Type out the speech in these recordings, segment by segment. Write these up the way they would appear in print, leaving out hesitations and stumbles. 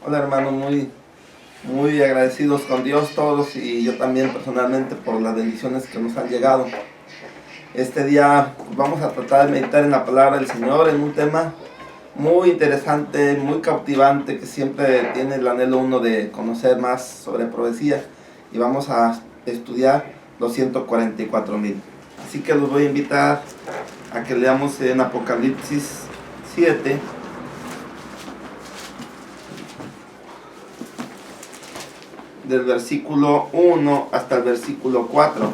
Hola hermano, muy agradecidos con Dios todos y yo también personalmente por las bendiciones que nos han llegado. Este día vamos a tratar de meditar en la palabra del Señor en un tema muy interesante, muy cautivante, que siempre tiene el anhelo uno de conocer más sobre profecía, y vamos a estudiar los 144,000. Así que los voy a invitar a que leamos en Apocalipsis 7. Del versículo 1 hasta el versículo 4.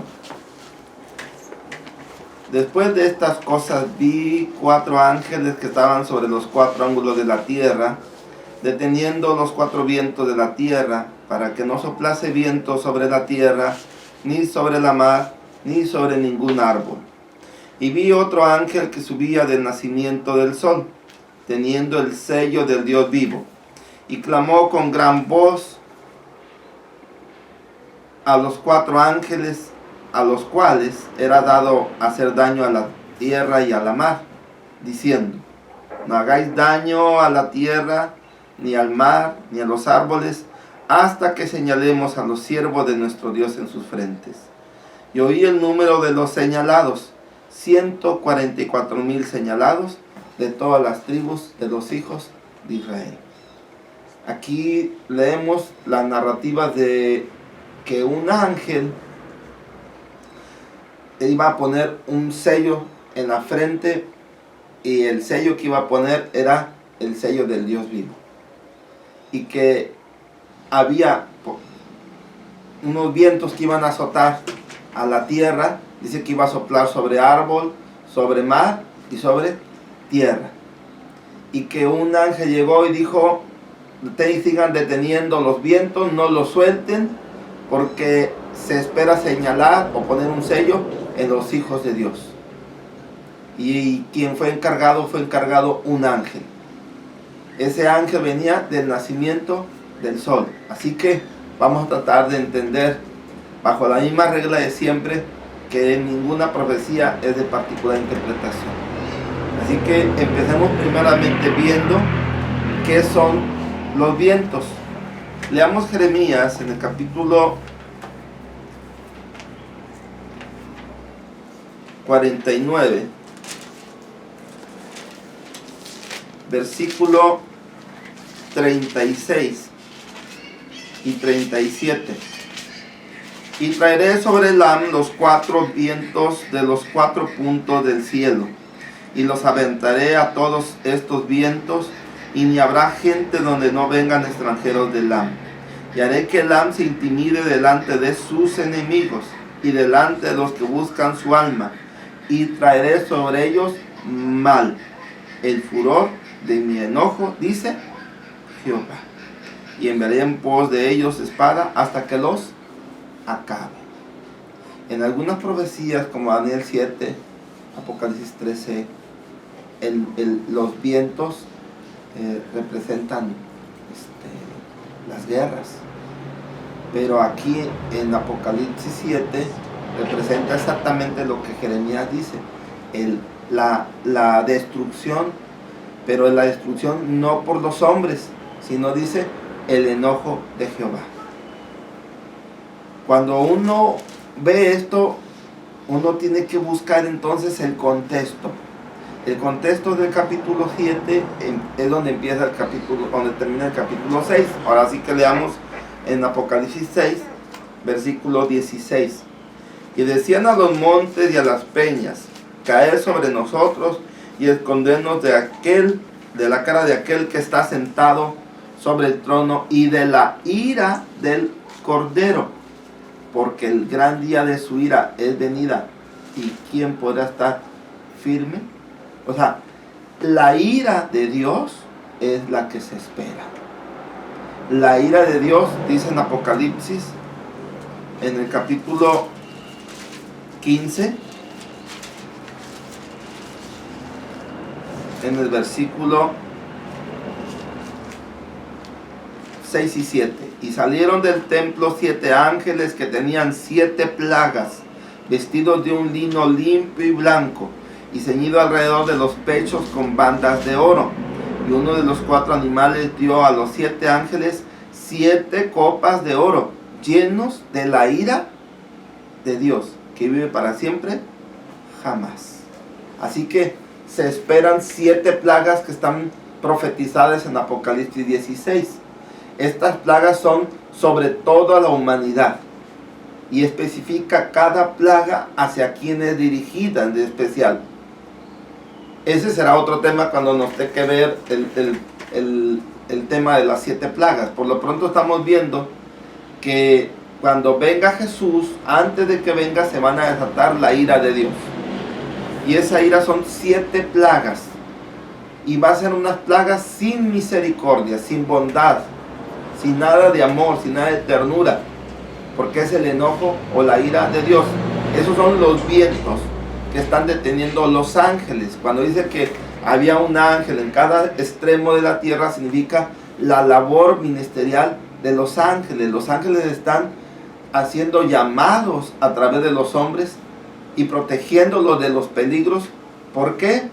Después de estas cosas vi 4 ángeles que estaban sobre los 4 ángulos de la tierra, deteniendo los 4 vientos de la tierra, para que no soplase viento sobre la tierra, ni sobre la mar, ni sobre ningún árbol. Y vi otro ángel que subía del nacimiento del sol, teniendo el sello del Dios vivo, y clamó con gran voz a los 4 ángeles, a los cuales era dado hacer daño a la tierra y a la mar, diciendo: no hagáis daño a la tierra, ni al mar, ni a los árboles, hasta que señalemos a los siervos de nuestro Dios en sus frentes. Y oí el número de los señalados, 144,000 señalados, de todas las tribus de los hijos de Israel. Aquí leemos la narrativa de que un ángel iba a poner un sello en la frente, y el sello que iba a poner era el sello del Dios vivo, y que había unos vientos que iban a azotar a la tierra. Dice que iba a soplar sobre árbol, sobre mar y sobre tierra, y que un ángel llegó y dijo: sigan deteniendo los vientos, no los suelten, porque se espera señalar o poner un sello en los hijos de Dios. Y quien fue encargado un ángel. Ese ángel venía del nacimiento del sol. Así que vamos a tratar de entender, bajo la misma regla de siempre, que ninguna profecía es de particular interpretación. Así que empecemos primeramente viendo qué son los vientos. Leamos Jeremías en el capítulo 49, versículo 36 y 37. Y traeré sobre Elam los 4 vientos de los 4 puntos del cielo, y los aventaré a todos estos vientos, y ni habrá gente donde no vengan extranjeros de Elam. Y haré que Elam se intimide delante de sus enemigos y delante de los que buscan su alma, y traeré sobre ellos mal, el furor de mi enojo, dice Jehová, y enviaré en pos de ellos espada hasta que los acabe. En algunas profecías, como Daniel 7, Apocalipsis 13, los vientos representan las guerras, pero aquí en Apocalipsis 7 representa exactamente lo que Jeremías dice, la destrucción, pero la destrucción no por los hombres, sino dice el enojo de Jehová. Cuando uno ve esto, uno tiene que buscar entonces el contexto. El contexto del capítulo 7 es donde empieza el capítulo, donde termina el capítulo 6. Ahora sí que leamos en Apocalipsis 6, versículo 16. Y decían a los montes y a las peñas: caed sobre nosotros y escondernos de la cara de aquel que está sentado sobre el trono y de la ira del Cordero, porque el gran día de su ira es venida, y ¿quién podrá estar firme? O sea, la ira de Dios es la que se espera. La ira de Dios, dice en Apocalipsis, en el capítulo 15, en el versículo 6 y 7. Y salieron del templo 7 ángeles que tenían 7 plagas, vestidos de un lino limpio y blanco, y ceñido alrededor de los pechos con bandas de oro. Y uno de los 4 animales dio a los 7 ángeles 7 copas de oro, llenos de la ira de Dios, que vive para siempre, jamás. Así que se esperan 7 plagas que están profetizadas en Apocalipsis 16. Estas plagas son sobre toda la humanidad y especifica cada plaga hacia quién es dirigida en especial. Ese será otro tema cuando nos tenga que ver el tema de las 7 plagas. Por lo pronto estamos viendo que cuando venga Jesús, antes de que venga, se van a desatar la ira de Dios. Y esa ira son 7 plagas. Y va a ser unas plagas sin misericordia, sin bondad, sin nada de amor, sin nada de ternura. Porque es el enojo o la ira de Dios. Esos son los vientos que están deteniendo los ángeles. Cuando dice que había un ángel en cada extremo de la tierra, significa la labor ministerial de los ángeles. Los ángeles están haciendo llamados a través de los hombres y protegiéndolos de los peligros. ¿Por qué?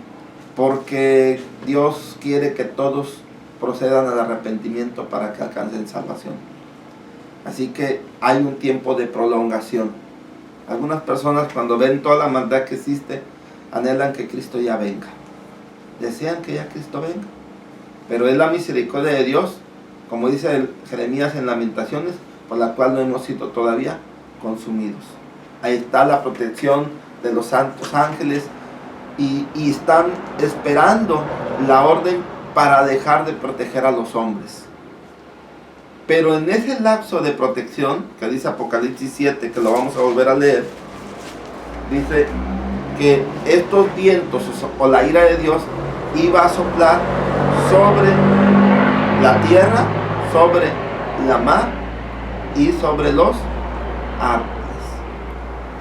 Porque Dios quiere que todos procedan al arrepentimiento para que alcancen salvación. Así que hay un tiempo de prolongación. Algunas personas, cuando ven toda la maldad que existe, anhelan que Cristo ya venga. Desean que ya Cristo venga. Pero es la misericordia de Dios, como dice Jeremías en Lamentaciones, por la cual no hemos sido todavía consumidos. Ahí está la protección de los santos ángeles y están esperando la orden para dejar de proteger a los hombres. Pero en ese lapso de protección, que dice Apocalipsis 7, que lo vamos a volver a leer, dice que estos vientos o la ira de Dios iba a soplar sobre la tierra, sobre la mar y sobre los árboles.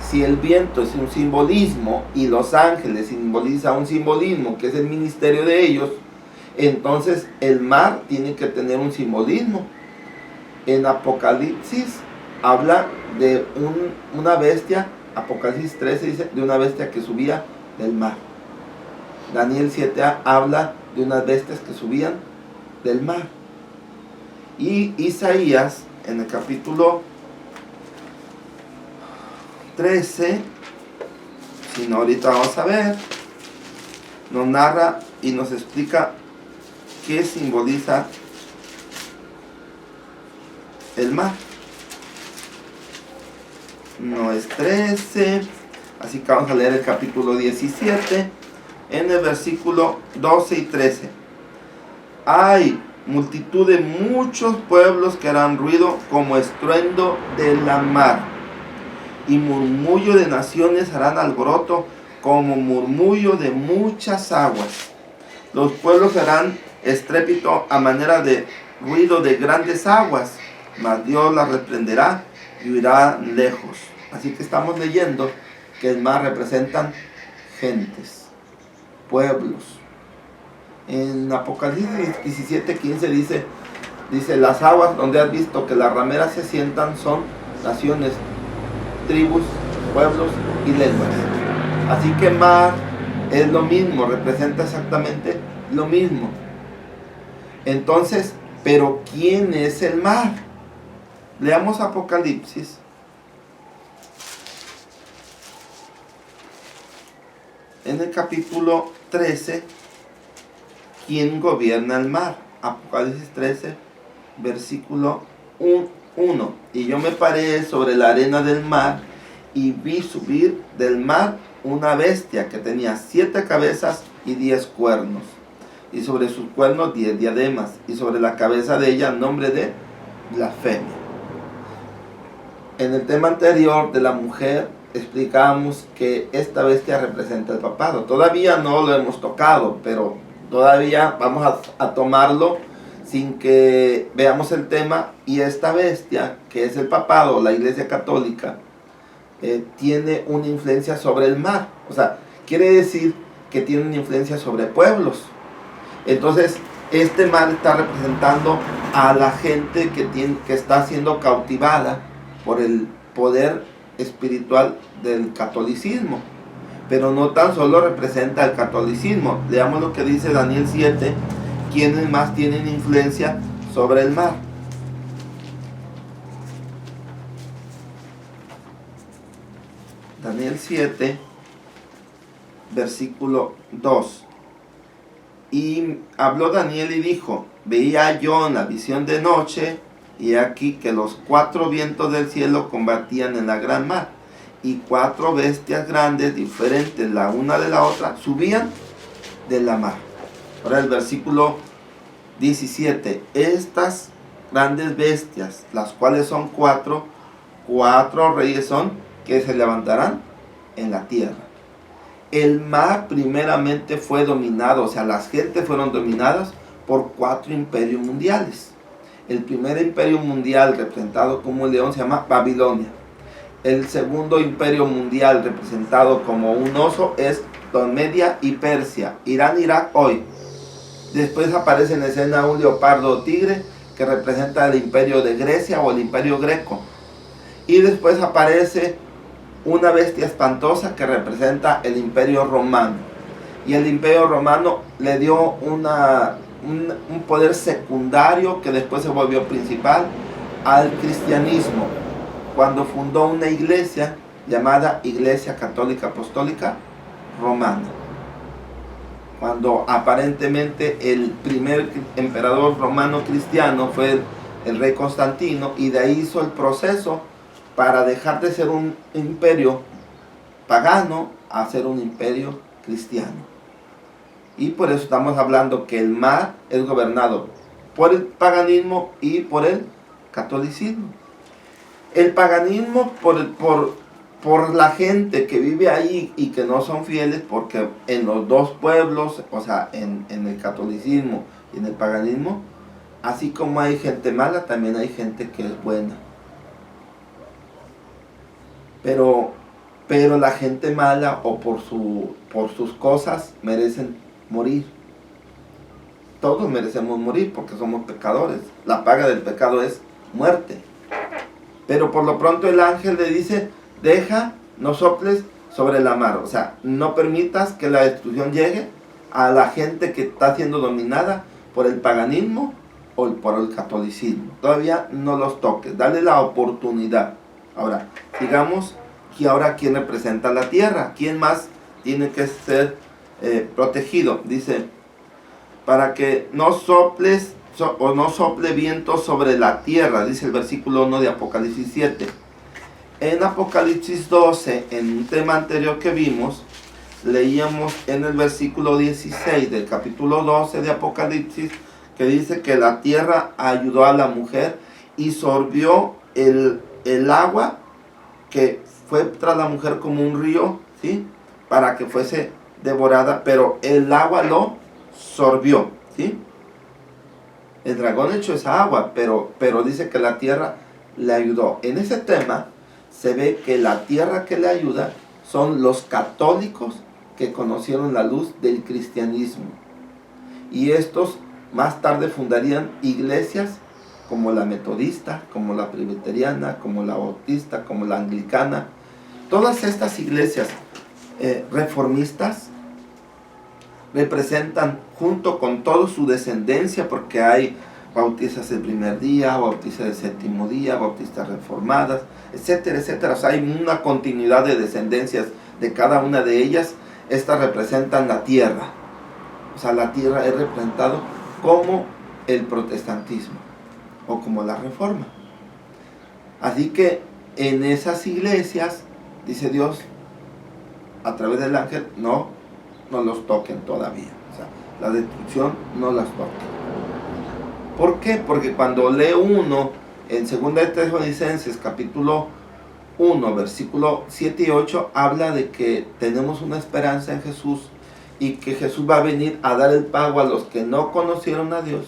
Si el viento es un simbolismo y los ángeles simbolizan un simbolismo que es el ministerio de ellos, entonces el mar tiene que tener un simbolismo. En Apocalipsis habla de una bestia. Apocalipsis 13 dice de una bestia que subía del mar. Daniel 7 habla de unas bestias que subían del mar. Y Isaías en el capítulo 13, si no ahorita vamos a ver, nos narra y nos explica qué simboliza el mar. No es 13, así que vamos a leer el capítulo 17 en el versículo 12 y 13. Hay multitud de muchos pueblos que harán ruido como estruendo de la mar, y murmullo de naciones harán alboroto como murmullo de muchas aguas. Los pueblos harán estrépito a manera de ruido de grandes aguas, mas Dios las reprenderá y huirá lejos. Así que estamos leyendo que el mar representan gentes, pueblos. En Apocalipsis 17:15 dice las aguas donde has visto que las rameras se sientan son naciones, tribus, pueblos y lenguas. Así que mar es lo mismo, representa exactamente lo mismo. Entonces, ¿pero quién es el mar? Leamos Apocalipsis. En el capítulo 13, ¿quién gobierna el mar? Apocalipsis 13, versículo 1. Y yo me paré sobre la arena del mar y vi subir del mar una bestia que tenía 7 cabezas y 10 cuernos, y sobre sus cuernos 10 diademas, y sobre la cabeza de ella nombre de blasfemia. En el tema anterior de la mujer explicamos que esta bestia representa el papado. Todavía no lo hemos tocado, pero todavía vamos a tomarlo sin que veamos el tema. Y esta bestia, que es el papado, la Iglesia Católica, tiene una influencia sobre el mar. O sea, quiere decir que tiene una influencia sobre pueblos. Entonces, este mar está representando a la gente que está siendo cautivada por el poder espiritual del catolicismo. Pero no tan solo representa el catolicismo. Leamos lo que dice Daniel 7 ¿quiénes más tienen influencia sobre el mar? Daniel 7, versículo 2. Y habló Daniel y dijo: veía yo en la visión de noche, y aquí que los 4 vientos del cielo combatían en la gran mar, y 4 bestias grandes, diferentes la una de la otra, subían de la mar. Ahora el versículo 17. Estas grandes bestias, las cuales son 4 reyes son, que se levantarán en la tierra. El mar primeramente fue dominado, o sea, las gentes fueron dominadas por 4 imperios mundiales. El primer imperio mundial representado como un león se llama Babilonia. El segundo imperio mundial representado como un oso es Media y Persia, Irán, Irak hoy. Después aparece en escena un leopardo o tigre que representa el imperio de Grecia o el imperio greco. Y después aparece una bestia espantosa que representa el imperio romano. Y el imperio romano le dio un poder secundario que después se volvió principal al cristianismo, cuando fundó una iglesia llamada Iglesia Católica Apostólica Romana. Cuando aparentemente el primer emperador romano cristiano fue el rey Constantino, y de ahí hizo el proceso para dejar de ser un imperio pagano a ser un imperio cristiano. Y por eso estamos hablando que el mar es gobernado por el paganismo y por el catolicismo. El paganismo por la gente que vive ahí y que no son fieles, porque en los dos pueblos, o sea, en el catolicismo y en el paganismo, así como hay gente mala, también hay gente que es buena. Pero la gente mala o por sus cosas merecen morir. Todos merecemos morir porque somos pecadores. La paga del pecado es muerte. Pero por lo pronto el ángel le dice: deja, no soples sobre la mar. O sea, no permitas que la destrucción llegue a la gente que está siendo dominada por el paganismo o por el catolicismo. Todavía no los toques, dale la oportunidad. Ahora, digamos que ahora ¿quién representa la tierra? ¿Quién más tiene que ser protegido? Dice: para que no soples o no sople viento sobre la tierra, dice el versículo 1 de Apocalipsis 7. En Apocalipsis 12, en un tema anterior que vimos, leíamos en el versículo 16 del capítulo 12 de Apocalipsis, que dice que la tierra ayudó a la mujer y sorbió el agua que fue tras la mujer como un río, ¿sí?, para que fuese devorada, pero el agua lo sorbió, ¿sí? El dragón echó esa agua, pero dice que la tierra le ayudó. En ese tema se ve que la tierra que le ayuda son los católicos que conocieron la luz del cristianismo. Y estos más tarde fundarían iglesias como la metodista, como la presbiteriana, como la bautista, como la anglicana. Todas estas iglesias reformistas representan, junto con toda su descendencia, porque hay bautistas del primer día, bautistas del séptimo día, bautistas reformadas, etcétera, etcétera. O sea, hay una continuidad de descendencias de cada una de ellas. Estas representan la tierra. O sea, la tierra es representado como el protestantismo o como la reforma. Así que en esas iglesias, dice Dios a través del ángel, no los toquen todavía. O sea, la destrucción no las toquen. ¿Por qué? Porque cuando lee uno en 2 de Tesalonicenses capítulo 1, versículo 7 y 8, habla de que tenemos una esperanza en Jesús y que Jesús va a venir a dar el pago a los que no conocieron a Dios,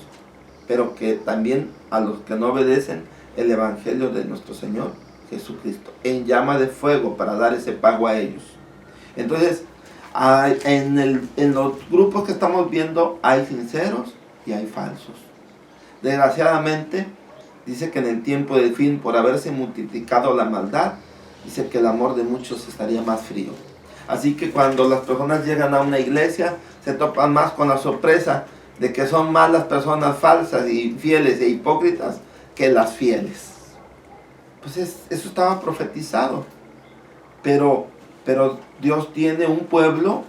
pero que también a los que no obedecen el evangelio de nuestro Señor Jesucristo, en llama de fuego, para dar ese pago a ellos. Entonces, en los grupos que estamos viendo hay sinceros y hay falsos. Desgraciadamente, dice que en el tiempo del fin, por haberse multiplicado la maldad, dice que el amor de muchos estaría más frío. Así que cuando las personas llegan a una iglesia, se topan más con la sorpresa de que son más las personas falsas y fieles e hipócritas que las fieles. Pues eso estaba profetizado. Pero Dios tiene un pueblo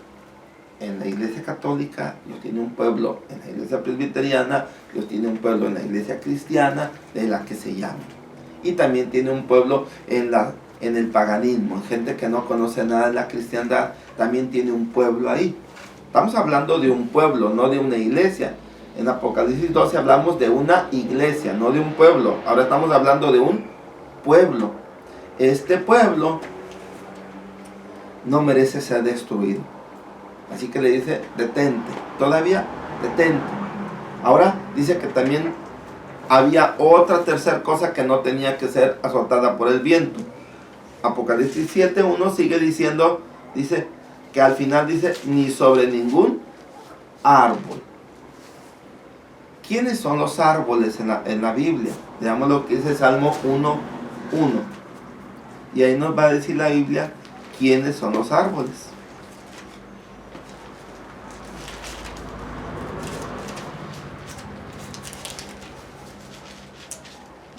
en la iglesia católica, Dios tiene un pueblo en la iglesia presbiteriana, Dios tiene un pueblo en la iglesia cristiana, de la que se llama. Y también tiene un pueblo en el paganismo, en gente que no conoce nada de la cristiandad, también tiene un pueblo ahí. Estamos hablando de un pueblo, no de una iglesia. En Apocalipsis 12 hablamos de una iglesia, no de un pueblo. Ahora estamos hablando de un pueblo. Este pueblo no merece ser destruido. Así que le dice, detente. Todavía, detente. Ahora dice que también había otra tercera cosa que no tenía que ser azotada por el viento. Apocalipsis 7:1 sigue diciendo, dice que al final dice, ni sobre ningún árbol. ¿Quiénes son los árboles en la Biblia? Veamos lo que dice Salmo 1:1. Y ahí nos va a decir la Biblia quiénes son los árboles.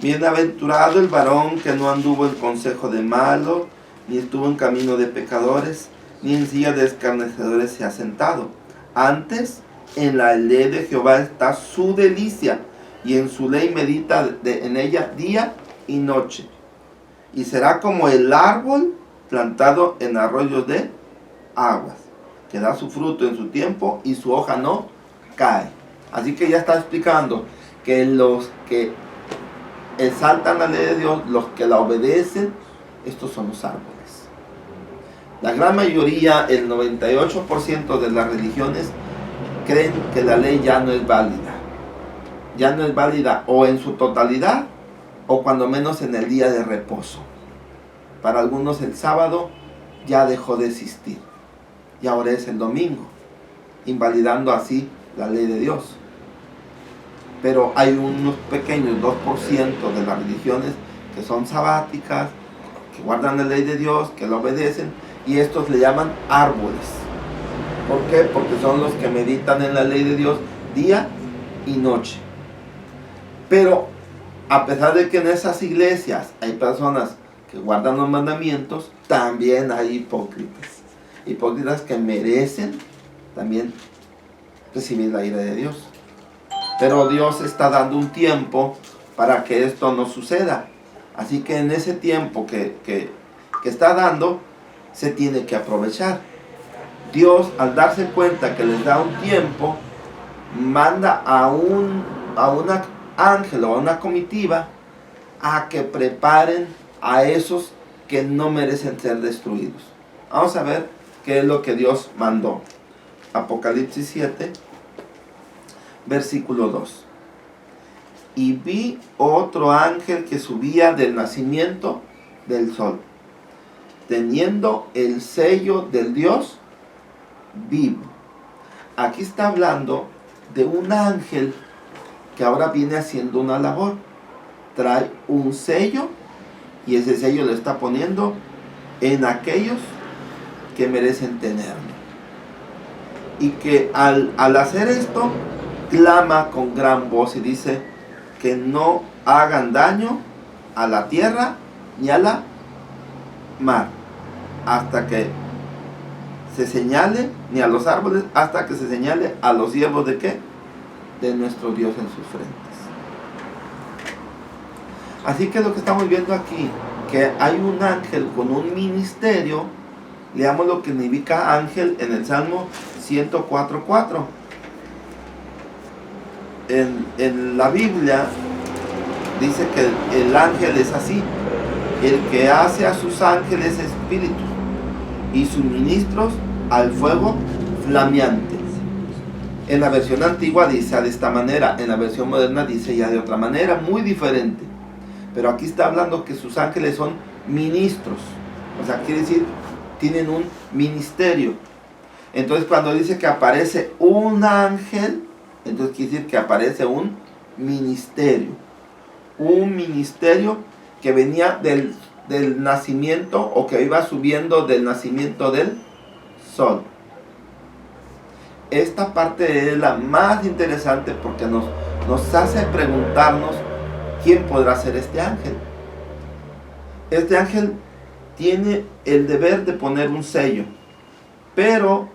Bienaventurado el varón que no anduvo en consejo de malos, ni estuvo en camino de pecadores, ni en silla de escarnecedores se ha sentado. Antes, en la ley de Jehová está su delicia, y en su ley medita en ella día y noche. Y será como el árbol plantado en arroyos de aguas, que da su fruto en su tiempo y su hoja no cae. Así que ya está explicando que los que exaltan la ley de Dios, los que la obedecen, estos son los árboles. La gran mayoría, el 98% de las religiones, creen que la ley ya no es válida. Ya no es válida o en su totalidad, o cuando menos en el día de reposo. Para algunos el sábado ya dejó de existir. Y ahora es el domingo, invalidando así la ley de Dios. Pero hay unos pequeños 2% de las religiones que son sabáticas, que guardan la ley de Dios, que la obedecen, y estos le llaman árboles. ¿Por qué? Porque son los que meditan en la ley de Dios día y noche. Pero a pesar de que en esas iglesias hay personas que guardan los mandamientos, también hay hipócritas. Hipócritas que merecen también recibir la ira de Dios. Pero Dios está dando un tiempo para que esto no suceda. Así que en ese tiempo que está dando, se tiene que aprovechar. Dios, al darse cuenta que les da un tiempo, manda a un ángel o a una comitiva a que preparen a esos que no merecen ser destruidos. Vamos a ver qué es lo que Dios mandó. Apocalipsis 7, versículo 2. Y vi otro ángel que subía del nacimiento del sol, teniendo el sello del Dios vivo. Aquí está hablando de un ángel que ahora viene haciendo una labor. Trae un sello y ese sello lo está poniendo en aquellos que merecen tenerlo. Y que al hacer esto, clama con gran voz y dice que no hagan daño a la tierra ni a la mar hasta que se señale, ni a los árboles, hasta que se señale a los siervos de ¿qué? De nuestro Dios en sus frentes. Así que lo que estamos viendo aquí, que hay un ángel con un ministerio. Leamos lo que significa ángel en el Salmo 104:4. En la Biblia dice que el ángel es así: el que hace a sus ángeles espíritus y sus ministros al fuego flameante. En la versión antigua dice de esta manera, en la versión moderna dice ya de otra manera, muy diferente. Pero aquí está hablando que sus ángeles son ministros. O sea, quiere decir, tienen un ministerio. Entonces cuando dice que aparece un ángel, entonces quiere decir que aparece un ministerio. Un ministerio que venía del nacimiento, o que iba subiendo del nacimiento del sol. esta parte es la más interesante porque nos hace preguntarnos quién podrá ser este ángel. Este ángel tiene el deber de poner un sello, pero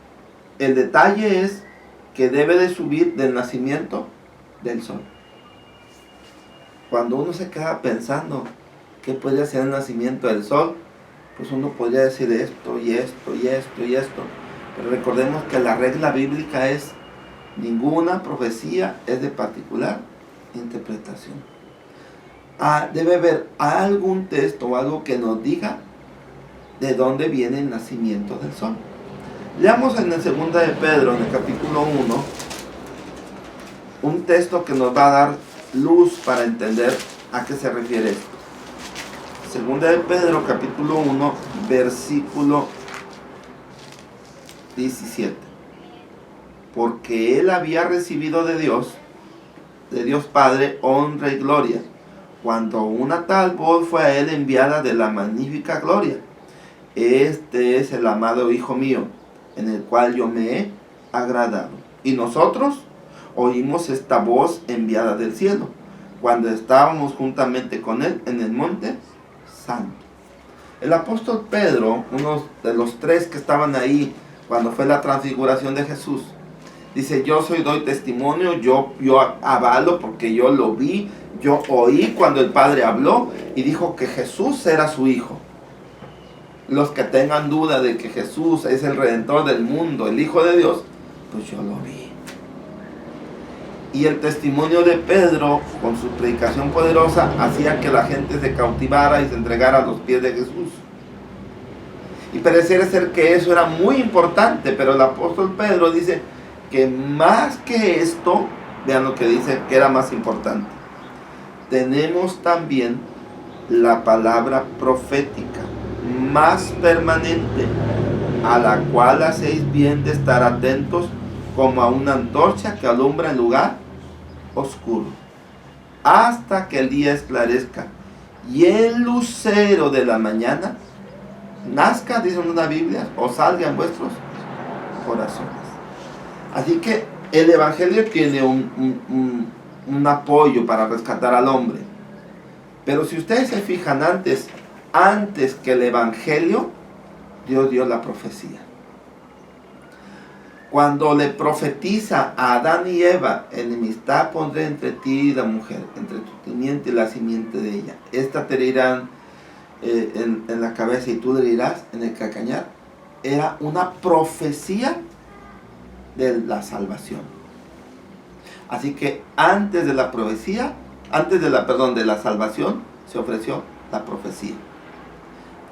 el detalle es que debe de subir del nacimiento del sol. Cuando uno se queda pensando qué podría ser el nacimiento del sol, pues uno podría decir esto y esto y esto y esto. Pero recordemos que la regla bíblica es: ninguna profecía es de particular interpretación. Debe haber algún texto o algo que nos diga de dónde viene el nacimiento del sol. Leamos en el 2 de Pedro, en el capítulo 1, un texto que nos va a dar luz para entender a qué se refiere esto. 2 de Pedro, capítulo 1, versículo 17. Porque él había recibido de Dios Padre, honra y gloria, cuando una tal voz fue a él enviada de la magnífica gloria: este es el amado Hijo mío, en el cual yo me he agradado. Y nosotros oímos esta voz enviada del cielo, cuando estábamos juntamente con él en el monte santo. El apóstol Pedro, uno de los tres que estaban ahí cuando fue la transfiguración de Jesús, dice: doy testimonio, yo avalo porque yo lo vi, yo oí cuando el Padre habló y dijo que Jesús era su Hijo. Los que tengan duda de que Jesús es el Redentor del mundo, el Hijo de Dios, pues yo lo vi. Y el testimonio de Pedro, con su predicación poderosa, hacía que la gente se cautivara y se entregara a los pies de Jesús. Y pareciera ser que eso era muy importante, pero el apóstol Pedro dice que más que esto, vean lo que dice, que era más importante: tenemos también la palabra profética más permanente, a la cual hacéis bien de estar atentos como a una antorcha que alumbra en lugar oscuro, hasta que el día esclarezca y el lucero de la mañana nazca, dice una Biblia, o salga en vuestros corazones. Así que el Evangelio tiene un apoyo para rescatar al hombre. Pero si ustedes se fijan, antes que el Evangelio, Dios dio la profecía. Cuando le profetiza a Adán y Eva: enemistad pondré entre ti y la mujer, entre tu simiente y la simiente de ella. Esta te herirán en la cabeza y tú le herirás en el calcañar. Era una profecía de la salvación. Así que antes de la profecía, de la salvación, se ofreció la profecía.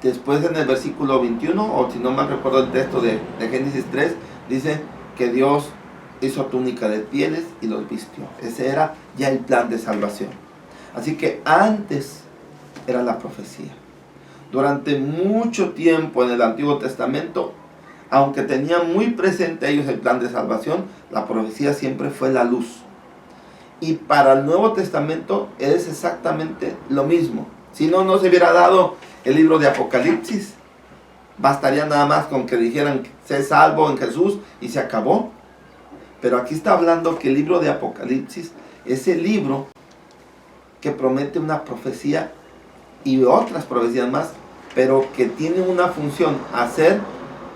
Después, en el versículo 21, o si no mal recuerdo el texto de Génesis 3, dice que Dios hizo túnica de pieles y los vistió. Ese era ya el plan de salvación. Así que antes era la profecía. Durante mucho tiempo en el Antiguo Testamento, aunque tenían muy presente ellos el plan de salvación, la profecía siempre fue la luz. Y para el Nuevo Testamento es exactamente lo mismo. Si no, no se hubiera dado el libro de Apocalipsis. Bastaría nada más con que dijeran: sé salvo en Jesús, y se acabó. Pero aquí está hablando que el libro de Apocalipsis es el libro que promete una profecía y otras profecías más, pero que tiene una función: hacer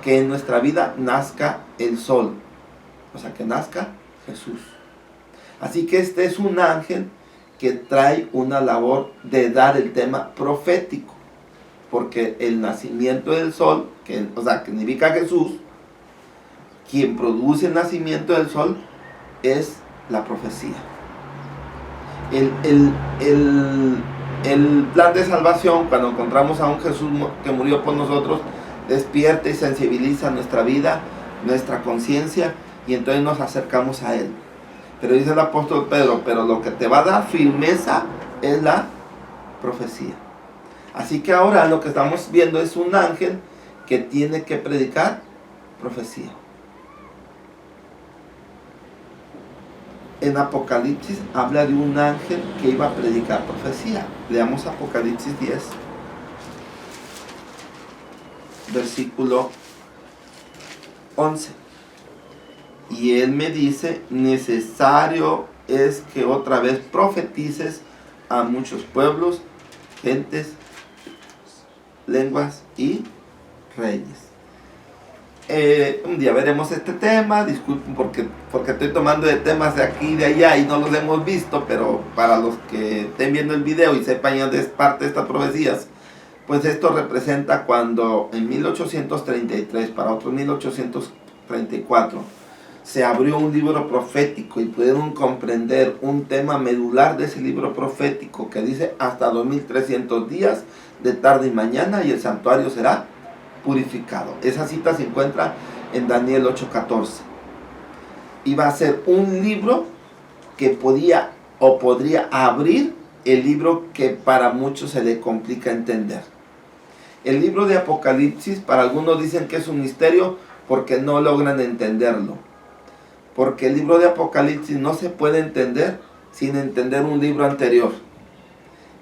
que en nuestra vida nazca el sol, o sea, que nazca Jesús. Así que este es un ángel que trae una labor de dar el tema profético, porque el nacimiento del sol, que significa Jesús, quien produce el nacimiento del sol es la profecía. El plan de salvación, cuando encontramos a un Jesús que murió por nosotros, despierta y sensibiliza nuestra vida, nuestra conciencia, y entonces nos acercamos a Él. Pero dice el apóstol Pedro: pero lo que te va a dar firmeza es la profecía. Así que ahora lo que estamos viendo es un ángel que tiene que predicar profecía. En Apocalipsis habla de un ángel que iba a predicar profecía. Leamos Apocalipsis 10, versículo 11. Y él me dice, necesario es que otra vez profetices a muchos pueblos, gentes, lenguas y reyes. Un día veremos este tema, disculpen porque estoy tomando de temas de aquí y de allá y no los hemos visto, pero para los que estén viendo el video y sepan ya de parte de estas profecías, pues esto representa cuando en 1833, para otros 1834, se abrió un libro profético y pudieron comprender un tema medular de ese libro profético que dice hasta 2300 días de tarde y mañana y el santuario será purificado. Esa cita se encuentra en Daniel 8:14. Iba a ser un libro que podría abrir el libro que para muchos se le complica entender. El libro de Apocalipsis, para algunos dicen que es un misterio porque no logran entenderlo. Porque el libro de Apocalipsis no se puede entender sin entender un libro anterior.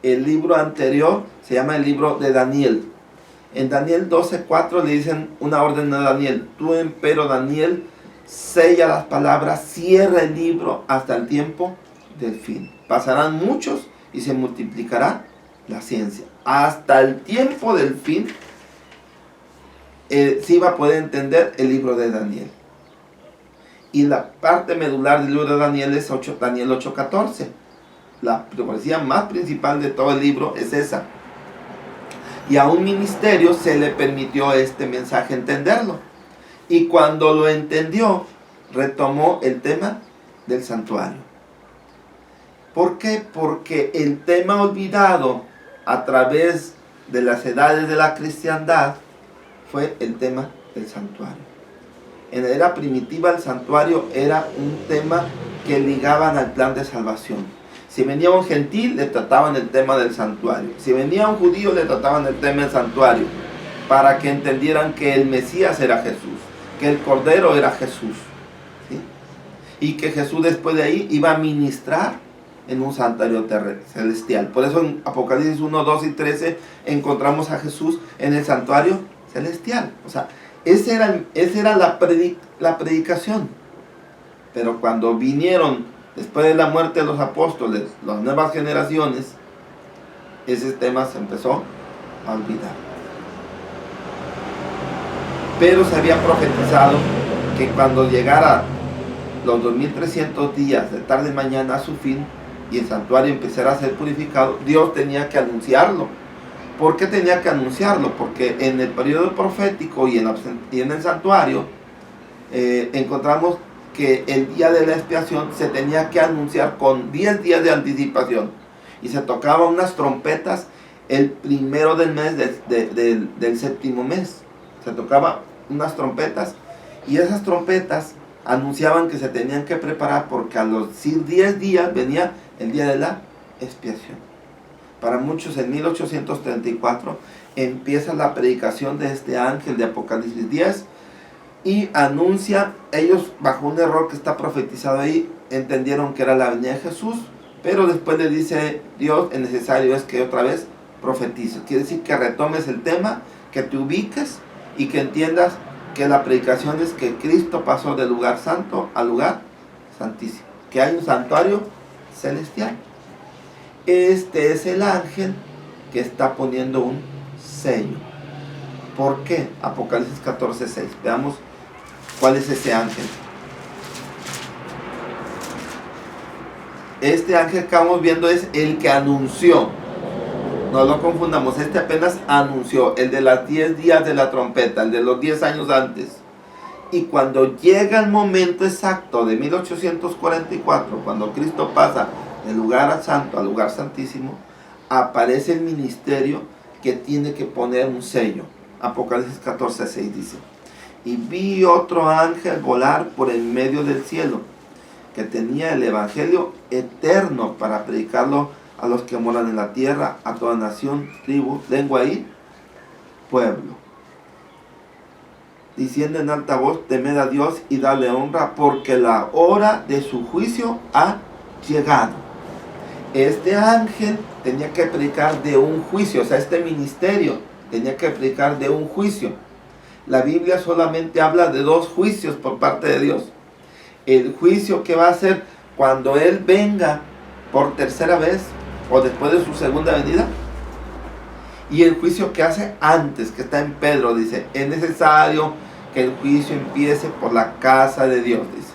El libro anterior se llama el libro de Daniel. En Daniel 12:4 le dicen una orden a Daniel. Tú, empero Daniel, sella las palabras, cierra el libro hasta el tiempo del fin. Pasarán muchos y se multiplicará la ciencia. Hasta el tiempo del fin sí va a poder entender el libro de Daniel. Y la parte medular del libro de Daniel es Daniel 8:14. La profecía más principal de todo el libro es esa. Y a un ministerio se le permitió este mensaje entenderlo. Y cuando lo entendió, retomó el tema del santuario. ¿Por qué? Porque el tema olvidado a través de las edades de la cristiandad fue el tema del santuario. En la era primitiva el santuario era un tema que ligaban al plan de salvación. Si venía un gentil, le trataban el tema del santuario. Si venía un judío, le trataban el tema del santuario. Para que entendieran que el Mesías era Jesús. Que el Cordero era Jesús. ¿Sí? Y que Jesús después de ahí iba a ministrar en un santuario celestial. Por eso en Apocalipsis 1, 2 y 13 encontramos a Jesús en el santuario celestial. O sea, esa era la predicación. Pero cuando vinieron después de la muerte de los apóstoles, las nuevas generaciones, ese tema se empezó a olvidar. Pero se había profetizado que cuando llegara los 2300 días de tarde y mañana a su fin y el santuario empezara a ser purificado, Dios tenía que anunciarlo. ¿Por qué tenía que anunciarlo? Porque en el periodo profético y en el santuario encontramos que el día de la expiación se tenía que anunciar con 10 días de anticipación y se tocaban unas trompetas el primero del mes del séptimo mes. Se tocaban unas trompetas y esas trompetas anunciaban que se tenían que preparar porque a los 10 días venía el día de la expiación. Para muchos en 1834 empieza la predicación de este ángel de Apocalipsis 10 y anuncia, ellos bajo un error que está profetizado ahí, entendieron que era la venida de Jesús, pero después le dice Dios, es necesario es que otra vez profetices. Quiere decir que retomes el tema, que te ubiques y que entiendas que la predicación es que Cristo pasó del lugar santo al lugar santísimo, que hay un santuario celestial. Este es el ángel que está poniendo un sello. ¿Por qué? Apocalipsis 14:6. Veamos cuál es ese ángel. Este ángel que estamos viendo es el que anunció. No lo confundamos, este apenas anunció, el de los 10 días de la trompeta, el de los 10 años antes. Y cuando llega el momento exacto de 1844, cuando Cristo pasa del lugar santo al lugar santísimo, aparece el ministerio que tiene que poner un sello. Apocalipsis 14:6 dice: y vi otro ángel volar por el medio del cielo, que tenía el evangelio eterno para predicarlo a los que moran en la tierra, a toda nación, tribu, lengua y pueblo, diciendo en alta voz: temed a Dios y dale honra, porque la hora de su juicio ha llegado. Este ángel tenía que predicar de un juicio, o sea, este ministerio tenía que predicar de un juicio. La Biblia solamente habla de 2 juicios por parte de Dios. el juicio que va a hacer cuando Él venga por tercera vez o después de su segunda venida, y el juicio que hace antes, que está en Pedro, dice, es necesario que el juicio empiece por la casa de Dios, dice.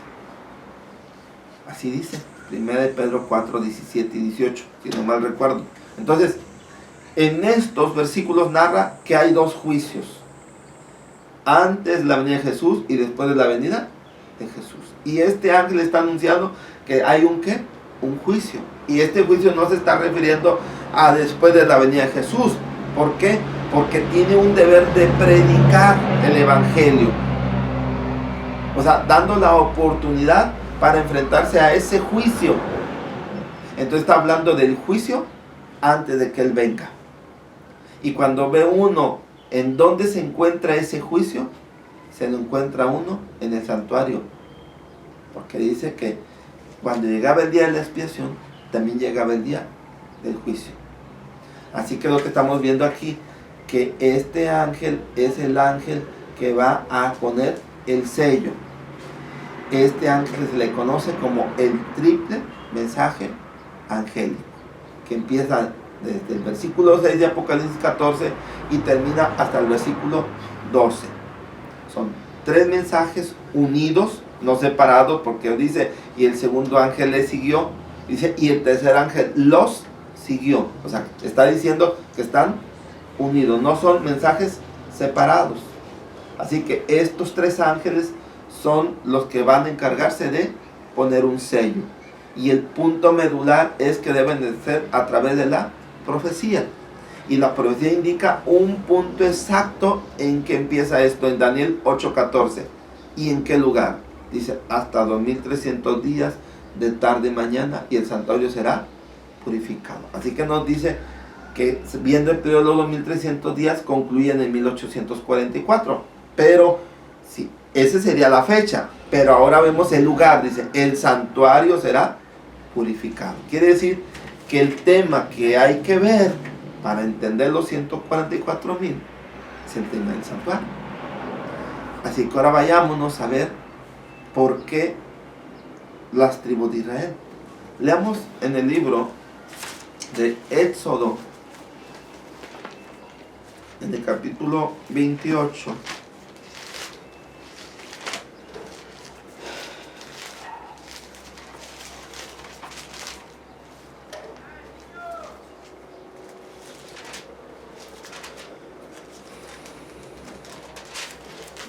Así dice, 1 de Pedro 4, 17 y 18, si no mal recuerdo. Entonces, en estos versículos narra que hay dos juicios. Antes de la venida de Jesús y después de la venida de Jesús. Y este ángel está anunciando que hay un ¿qué? Un juicio. Y este juicio no se está refiriendo a después de la venida de Jesús. ¿Por qué? Porque tiene un deber de predicar el evangelio. O sea, dando la oportunidad para enfrentarse a ese juicio. Entonces está hablando del juicio antes de que Él venga. Y cuando ve uno en dónde se encuentra ese juicio, se lo encuentra uno en el santuario. Porque dice que cuando llegaba el día de la expiación, también llegaba el día del juicio. Así que lo que estamos viendo aquí, que este ángel es el ángel que va a poner el sello. Este ángel se le conoce como el triple mensaje angélico, que empieza desde el versículo 6 de Apocalipsis 14 y termina hasta el versículo 12. Son 3 mensajes unidos, no separados, porque dice, y el segundo ángel le siguió, dice, y el tercer ángel los siguió. O sea, está diciendo que están unidos, no son mensajes separados. Así que estos 3 ángeles son los que van a encargarse de poner un sello. Y el punto medular es que deben de ser a través de la profecía. Y la profecía indica un punto exacto en que empieza esto, en Daniel 8:14. ¿Y en qué lugar? Dice, hasta 2300 días de tarde y mañana, y el santuario será purificado. Así que nos dice que viendo el periodo de los 2300 días, concluyen en 1844. Pero, sí, esa sería la fecha. Pero ahora vemos el lugar, dice, el santuario será purificado. Quiere decir que el tema que hay que ver para entender los 144,000 es el tema del santuario. Así que ahora vayámonos a ver por qué las tribus de Israel. Leamos en el libro de Éxodo, en el capítulo 28.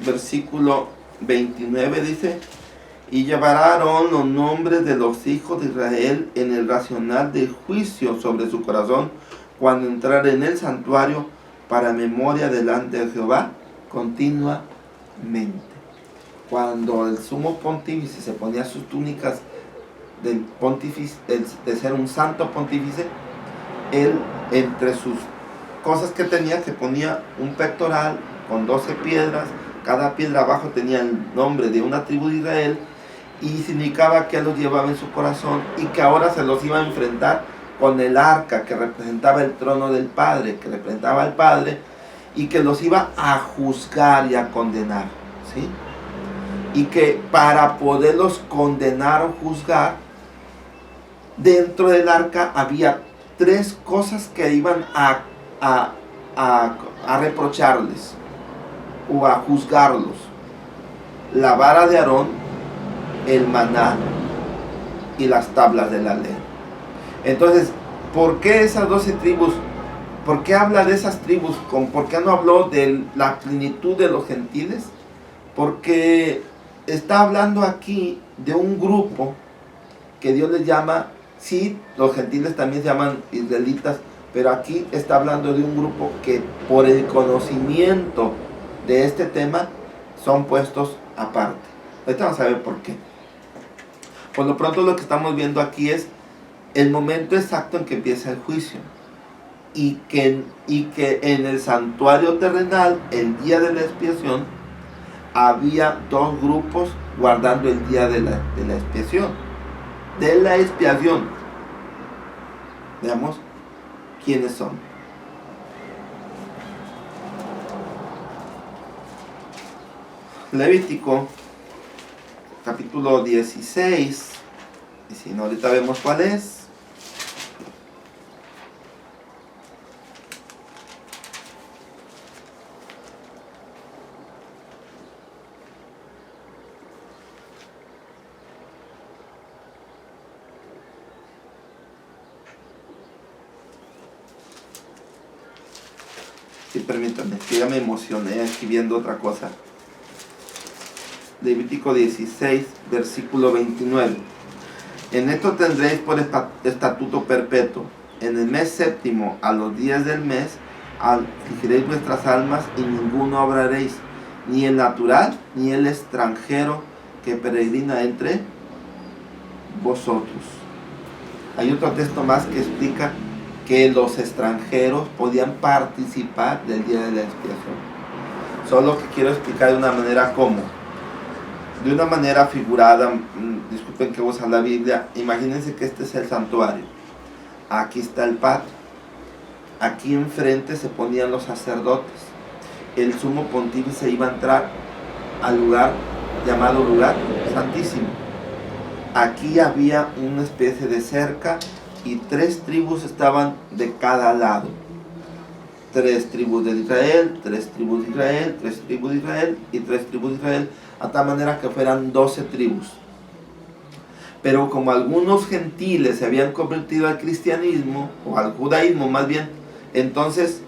Versículo 29 dice, y llevará Aarón los nombres de los hijos de Israel en el racional de juicio sobre su corazón cuando entrare en el santuario para memoria delante de Jehová continuamente. Cuando el sumo pontífice se ponía sus túnicas del pontífice, de ser un santo pontífice, él entre sus cosas que tenía se ponía un pectoral con 12 piedras. Cada piedra abajo tenía el nombre de una tribu de Israel y significaba que él los llevaba en su corazón y que ahora se los iba a enfrentar con el arca que representaba el trono del Padre, que representaba al Padre, y que los iba a juzgar y a condenar, ¿sí? Y que para poderlos condenar o juzgar, dentro del arca había 3 cosas que iban a reprocharles o a juzgarlos: la vara de Aarón, el maná y las tablas de la ley. Entonces, ¿por qué esas 12 tribus? ¿Por qué habla de esas tribus? ¿Por qué no habló de la plenitud de los gentiles? Porque está hablando aquí de un grupo que Dios les llama, sí, los gentiles también se llaman israelitas, pero aquí está hablando de un grupo que por el conocimiento de este tema son puestos aparte. Ahorita vamos a ver por qué. Por lo pronto lo que estamos viendo aquí es el momento exacto en que empieza el juicio y que en el santuario terrenal, el día de la expiación, había 2 grupos guardando el día de la expiación. De la expiación. Veamos quiénes son. Levítico capítulo 16, y si no, ahorita vemos cuál es. Sí, permítanme, que ya me emocioné aquí viendo otra cosa. Levítico 16, versículo 29. En esto tendréis por estatuto perpetuo. En el mes séptimo, a los días del mes, afligiréis vuestras almas y ninguno obraréis, ni el natural, ni el extranjero que peregrina entre vosotros. Hay otro texto más que explica que los extranjeros podían participar del día de la expiación. Solo que quiero explicar de una manera cómo. De una manera figurada, disculpen que usa la Biblia, imagínense que este es el santuario. Aquí está el patio. Aquí enfrente se ponían los sacerdotes. El sumo pontífice iba a entrar al lugar llamado lugar santísimo. Aquí había una especie de cerca y 3 tribus estaban de cada lado. 3 tribus de Israel, 3 tribus de Israel, 3 tribus de Israel y 3 tribus de Israel, a tal manera que fueran 12 tribus. Pero como algunos gentiles se habían convertido al cristianismo, o al judaísmo más bien, entonces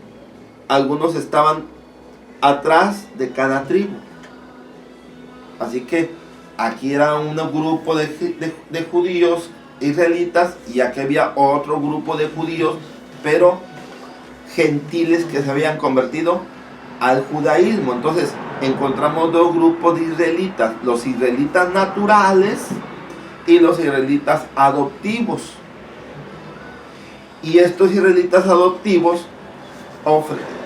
algunos estaban atrás de cada tribu. Así que aquí era un grupo de judíos israelitas y aquí había otro grupo de judíos, pero gentiles que se habían convertido al judaísmo. Entonces encontramos 2 grupos de israelitas, los israelitas naturales y los israelitas adoptivos. Y estos israelitas adoptivos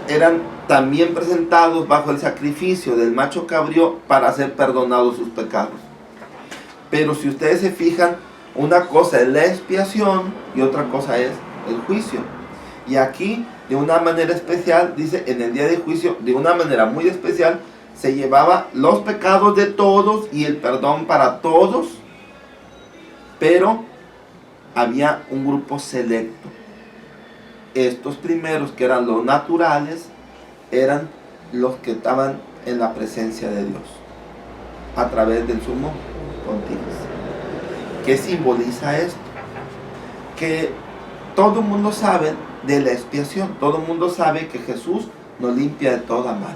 eran también presentados bajo el sacrificio del macho cabrío para ser perdonados sus pecados. Pero si ustedes se fijan, una cosa es la expiación y otra cosa es el juicio. Y aquí, de una manera especial, dice, en el día de juicio, de una manera muy especial, se llevaba los pecados de todos y el perdón para todos, pero había un grupo selecto. Estos primeros, que eran los naturales, eran los que estaban en la presencia de Dios, a través del sumo pontífice. ¿Qué simboliza esto? Que todo el mundo sabe de la expiación, todo el mundo sabe que Jesús nos limpia de toda mal,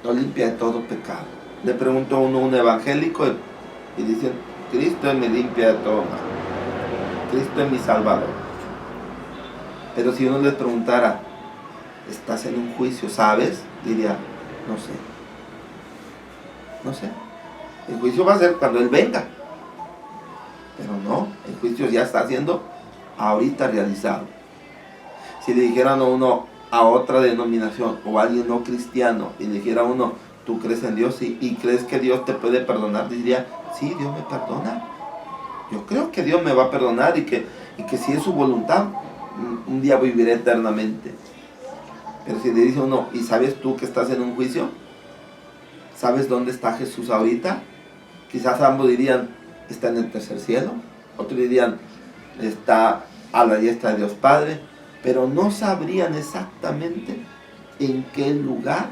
nos limpia de todo pecado. Le preguntó a un evangélico y dicen, Cristo me limpia de todo mal, Cristo es mi Salvador. Pero si uno le preguntara, ¿estás en un juicio? ¿Sabes? Diría, no sé. El juicio va a ser cuando Él venga. Pero no, el juicio ya está siendo ahorita realizado. Si le dijeran a uno a otra denominación o a alguien no cristiano y le dijera a uno, ¿tú crees en Dios y crees que Dios te puede perdonar? Diría, sí, Dios me perdona. Yo creo que Dios me va a perdonar y que si es su voluntad, un día viviré eternamente. Pero si le dice a uno, ¿y sabes tú que estás en un juicio? ¿Sabes dónde está Jesús ahorita? Quizás ambos dirían, está en el tercer cielo. Otros dirían, está a la diestra de Dios Padre. Pero no sabrían exactamente en qué lugar,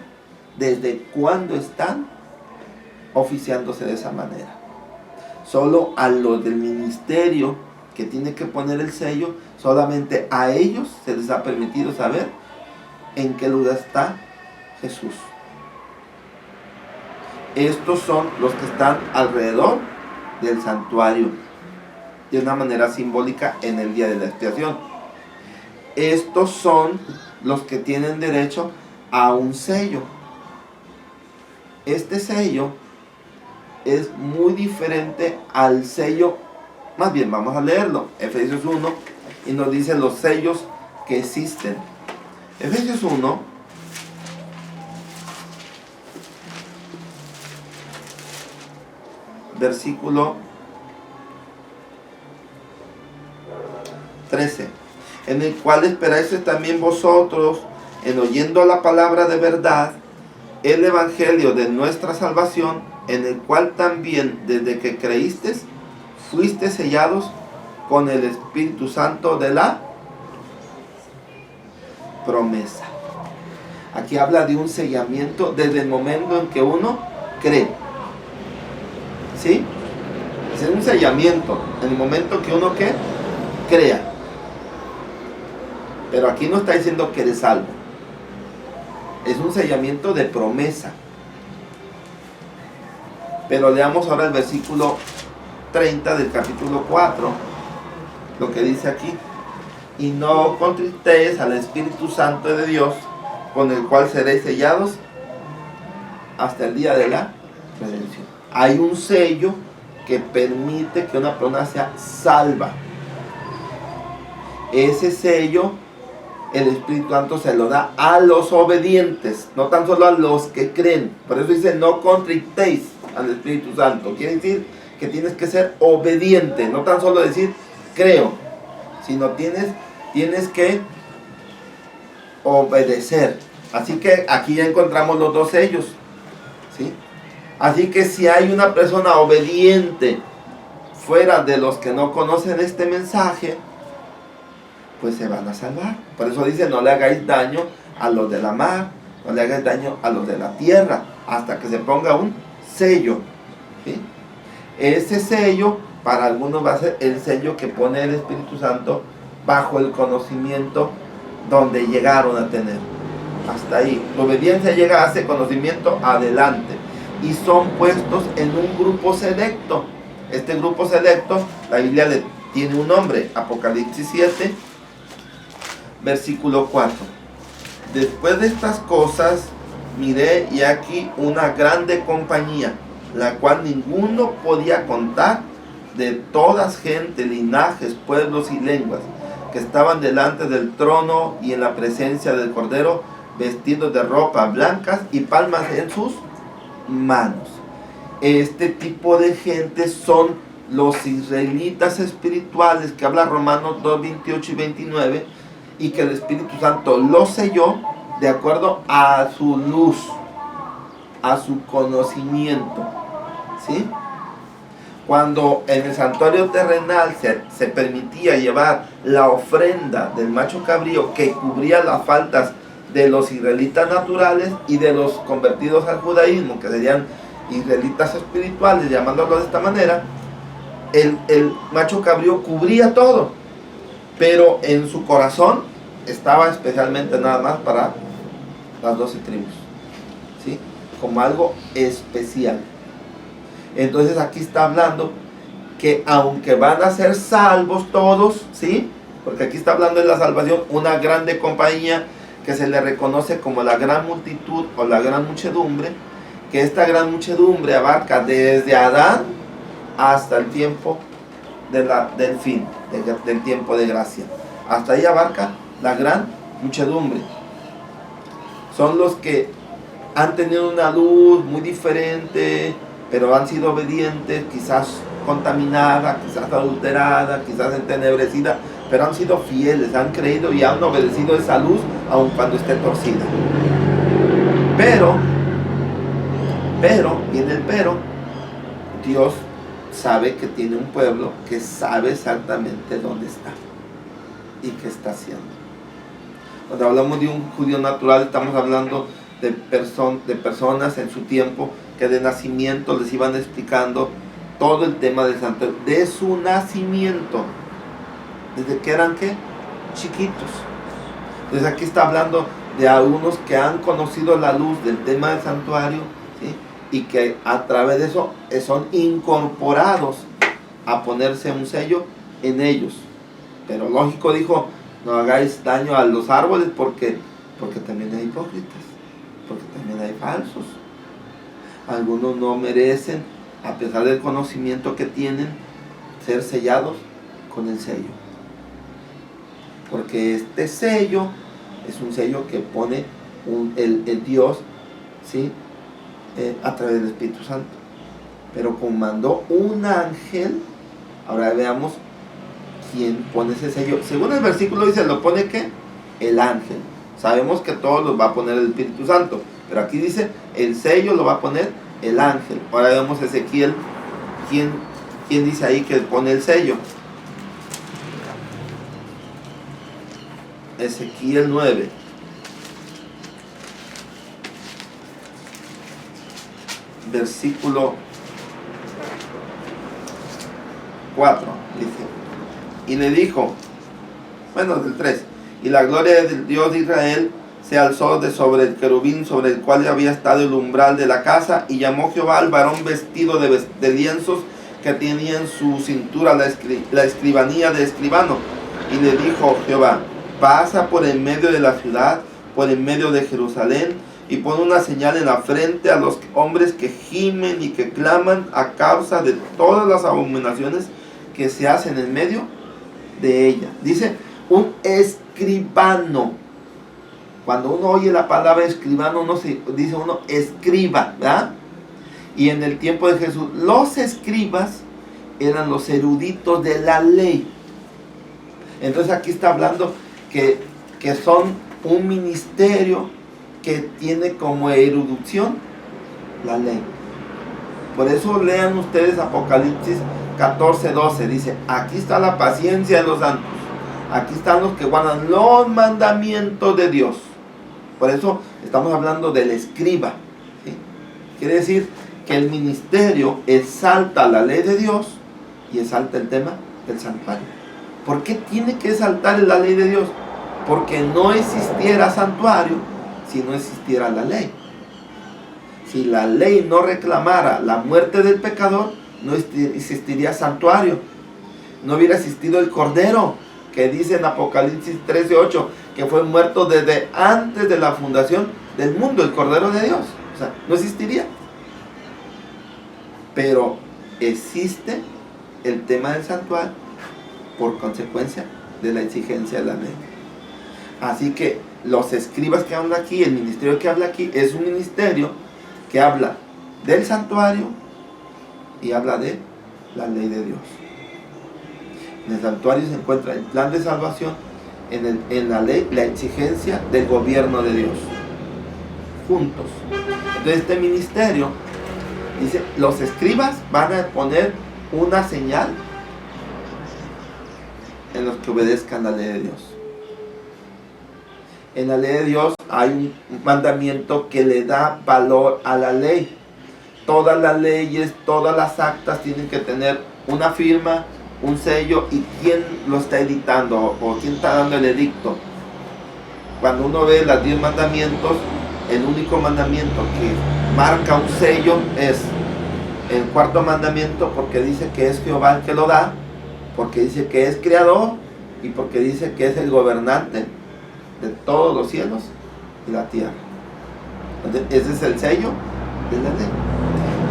desde cuándo están oficiándose de esa manera. Solo a los del ministerio que tiene que poner el sello, solamente a ellos se les ha permitido saber en qué lugar está Jesús. Estos son los que están alrededor del santuario, de una manera simbólica en el día de la expiación. Estos son los que tienen derecho a un sello. Este sello es muy diferente al sello, más bien vamos a leerlo, Efesios 1, y nos dice los sellos que existen. Efesios 1, versículo 13, en el cual esperáis también vosotros, en oyendo la palabra de verdad, el evangelio de nuestra salvación, en el cual también desde que creíste fuiste sellados con el Espíritu Santo de la promesa. Aquí habla de un sellamiento desde el momento en que uno cree. ¿Sí? Es un sellamiento en el momento que uno ¿qué? Crea. Pero aquí no está diciendo que eres salvo. Es un sellamiento de promesa. Pero leamos ahora el versículo 30 del capítulo 4, lo que dice aquí: y no contristéis al Espíritu Santo de Dios, con el cual seréis sellados hasta el día de la redención. Hay un sello que permite que una persona sea salva. Ese sello el Espíritu Santo se lo da a los obedientes, no tan solo a los que creen. Por eso dice: no contristéis al Espíritu Santo. Quiere decir que tienes que ser obediente, no tan solo decir creo, sino tienes que obedecer. Así que aquí ya encontramos los dos sellos, ¿sí? Así que si hay una persona obediente fuera de los que no conocen este mensaje, pues se van a salvar. Por eso dice: no le hagáis daño a los de la mar, no le hagáis daño a los de la tierra, hasta que se ponga un sello, ¿sí? Ese sello para algunos va a ser el sello que pone el Espíritu Santo bajo el conocimiento donde llegaron a tener. Hasta ahí. La obediencia llega a ese conocimiento adelante. Y son puestos en un grupo selecto. Este grupo selecto, la Biblia le tiene un nombre: Apocalipsis 7, versículo 4. Después de estas cosas miré, y aquí una grande compañía, la cual ninguno podía contar, de todas gentes, linajes, pueblos y lenguas, que estaban delante del trono y en la presencia del Cordero, vestidos de ropas blancas y palmas en sus manos. Este tipo de gente son los israelitas espirituales que habla Romanos 2, 28 y 29, y que el Espíritu Santo los selló de acuerdo a su luz, a su conocimiento, ¿sí? Cuando en el santuario terrenal se permitía llevar la ofrenda del macho cabrío que cubría las faltas de los israelitas naturales y de los convertidos al judaísmo, que serían israelitas espirituales, llamándolo de esta manera, el macho cabrío cubría todo, pero en su corazón estaba especialmente nada más para las 12 tribus, ¿sí? Como algo especial. Entonces aquí está hablando que aunque van a ser salvos todos, ¿sí? Porque aquí está hablando de la salvación, una grande compañía que se le reconoce como la gran multitud o la gran muchedumbre, que esta gran muchedumbre abarca desde Adán hasta el tiempo del fin, del tiempo de gracia. Hasta ahí abarca la gran muchedumbre. Son los que han tenido una luz muy diferente, pero han sido obedientes, quizás contaminada, quizás adulterada, quizás entenebrecida, pero han sido fieles, han creído y han obedecido esa luz aun cuando esté torcida. Pero, viene el pero, Dios sabe que tiene un pueblo que sabe exactamente dónde está y qué está haciendo. Cuando hablamos de un judío natural, estamos hablando de personas en su tiempo que de nacimiento les iban explicando todo el tema del santuario, de su nacimiento, desde que eran ¿qué? Chiquitos. Entonces aquí está hablando de algunos que han conocido la luz del tema del santuario, ¿sí? Y que a través de eso son incorporados a ponerse un sello en ellos. Pero lógico, dijo: no hagáis daño a los árboles porque también hay hipócritas, porque también hay falsos. Algunos no merecen, a pesar del conocimiento que tienen, ser sellados con el sello. Porque este sello es un sello que pone el Dios, ¿sí? A través del Espíritu Santo. Pero como mandó un ángel, ahora veamos quién pone ese sello. Según el versículo dice, lo pone ¿qué? El ángel. Sabemos que todos los va a poner el Espíritu Santo, pero aquí dice, el sello lo va a poner el ángel. Ahora vemos Ezequiel, ¿quién dice ahí que pone el sello? Ezequiel 9. Versículo 4, dice, y le dijo, bueno, del 3, y la gloria del Dios de Israel se alzó de sobre el querubín sobre el cual había estado el umbral de la casa, y llamó Jehová al varón vestido de lienzos que tenía en su cintura la escribanía de escribano, y le dijo Jehová, pasa por en medio de la ciudad, por en medio de Jerusalén, y pon una señal en la frente a los hombres que gimen y que claman a causa de todas las abominaciones que se hacen en medio de ella. Dice, un escribano. Cuando uno oye la palabra escribano, dice uno escriba, ¿verdad? Y en el tiempo de Jesús, los escribas eran los eruditos de la ley. Entonces aquí está hablando que son un ministerio que tiene como erudición la ley. Por eso lean ustedes Apocalipsis 14:12. Dice, aquí está la paciencia de los santos. Aquí están los que guardan los mandamientos de Dios. Por eso estamos hablando del escriba, ¿sí? Quiere decir que el ministerio exalta la ley de Dios y exalta el tema del santuario. ¿Por qué tiene que exaltar la ley de Dios? Porque no existiera santuario si no existiera la ley. Si la ley no reclamara la muerte del pecador, no existiría santuario. No hubiera existido el Cordero, que dice en Apocalipsis 13:8, que fue muerto desde antes de la fundación del mundo, el Cordero de Dios. O sea, no existiría. Pero existe el tema del santuario por consecuencia de la exigencia de la ley. Así que los escribas que hablan aquí, el ministerio que habla aquí, es un ministerio que habla del santuario y habla de la ley de Dios. En el santuario se encuentra el plan de salvación, en la ley, la exigencia del gobierno de Dios. Juntos. Entonces este ministerio, dice, los escribas van a poner una señal en los que obedezcan la ley de Dios. En la ley de Dios hay un mandamiento que le da valor a la ley. Todas las leyes, todas las actas tienen que tener una firma, un sello y quién lo está editando o quién está dando el edicto. Cuando uno ve los 10 mandamientos, el único mandamiento que marca un sello es el cuarto mandamiento, porque dice que es Jehová el que lo da, porque dice que es creador y porque dice que es el gobernante de todos los cielos y la tierra. Entonces, ese es el sello de la ley.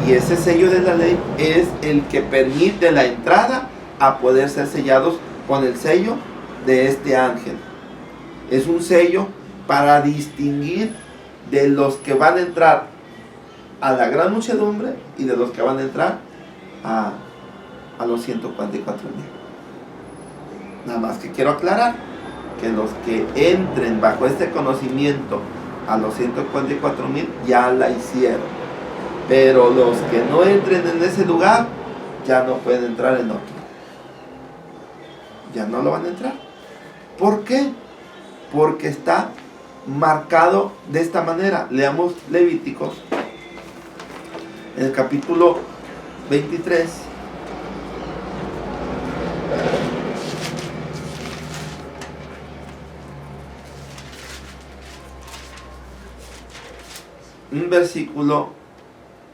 Y ese sello de la ley es el que permite la entrada a poder ser sellados con el sello de este ángel. Es un sello para distinguir de los que van a entrar a la gran muchedumbre y de los que van a entrar a los 144,000. Nada más que quiero aclarar que los que entren bajo este conocimiento a los 144,000 ya la hicieron, pero los que no entren en ese lugar ya no pueden entrar en otro, ya no lo van a entrar. ¿Por qué? Porque está marcado de esta manera. Leamos Levíticos en el capítulo 23. Un versículo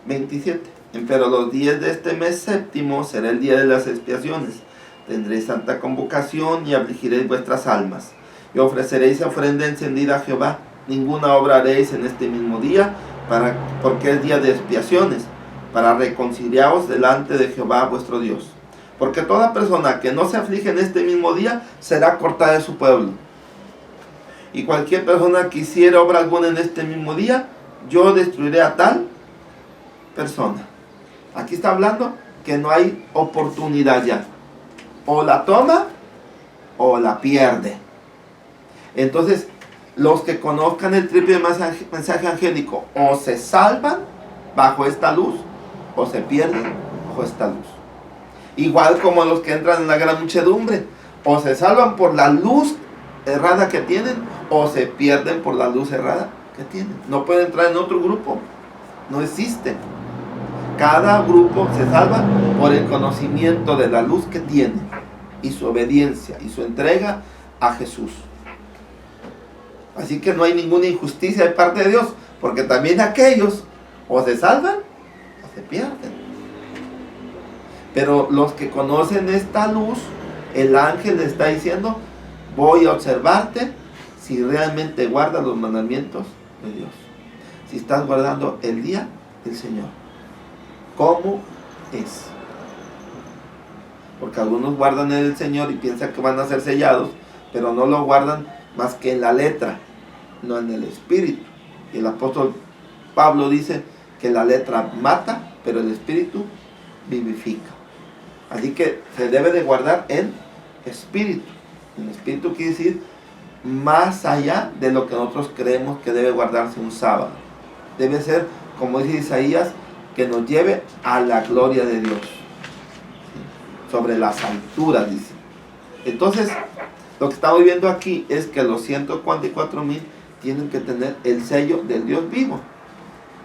27. Pero los días de este mes séptimo será el día de las expiaciones. Tendréis santa convocación y afligiréis vuestras almas. Y ofreceréis ofrenda encendida a Jehová. Ninguna obra haréis en este mismo día, porque es día de expiaciones, para reconciliaros delante de Jehová vuestro Dios. Porque toda persona que no se aflige en este mismo día será cortada de su pueblo. Y cualquier persona que hiciera obra alguna en este mismo día, yo destruiré a tal persona. Aquí está hablando que no hay oportunidad ya. O la toma o la pierde. Entonces, los que conozcan el triple mensaje angélico o se salvan bajo esta luz o se pierden bajo esta luz. Igual como los que entran en la gran muchedumbre, o se salvan por la luz errada que tienen, o se pierden por la luz errada que tienen. No pueden entrar en otro grupo, no existe. Cada grupo se salva por el conocimiento de la luz que tiene y su obediencia y su entrega a Jesús. Así que no hay ninguna injusticia de parte de Dios, porque también aquellos o se salvan o se pierden. Pero los que conocen esta luz, el ángel le está diciendo: voy a observarte si realmente guardas los mandamientos de Dios, si estás guardando el día del Señor, ¿cómo es? Porque algunos guardan el Señor y piensan que van a ser sellados, pero no lo guardan más que en la letra, no en el espíritu. Y el apóstol Pablo dice que la letra mata, pero el espíritu vivifica. Así que se debe de guardar en espíritu. El espíritu quiere decir más allá de lo que nosotros creemos que debe guardarse un sábado. Debe ser, como dice Isaías, que nos lleve a la gloria de Dios, sobre las alturas, dice. Entonces, lo que estamos viendo aquí es que los 144,000 tienen que tener el sello del Dios vivo.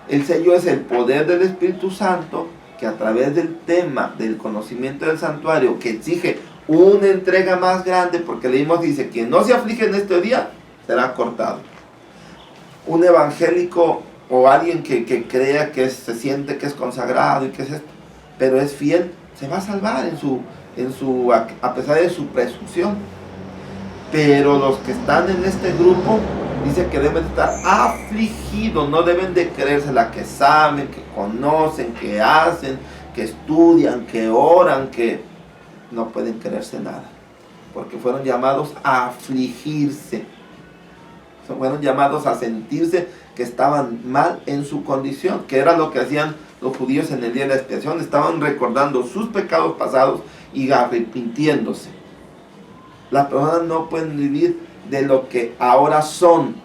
El sello es el poder del Espíritu Santo, que a través del tema del conocimiento del santuario, que exige una entrega más grande, porque leímos, dice: quien no se aflige en este día será cortado. Un evangélico o alguien que crea que se siente que es consagrado y que es esto, pero es fiel, se va a salvar a pesar de su presunción. Pero los que están en este grupo, dice que deben estar afligidos, no deben de creérsela, que saben, que conocen, que hacen, que estudian, que oran, que no pueden creerse nada, porque fueron llamados a afligirse, fueron llamados a sentirse que estaban mal en su condición, que era lo que hacían los judíos en el día de la expiación. Estaban recordando sus pecados pasados y arrepintiéndose. Las personas no pueden vivir de lo que ahora son,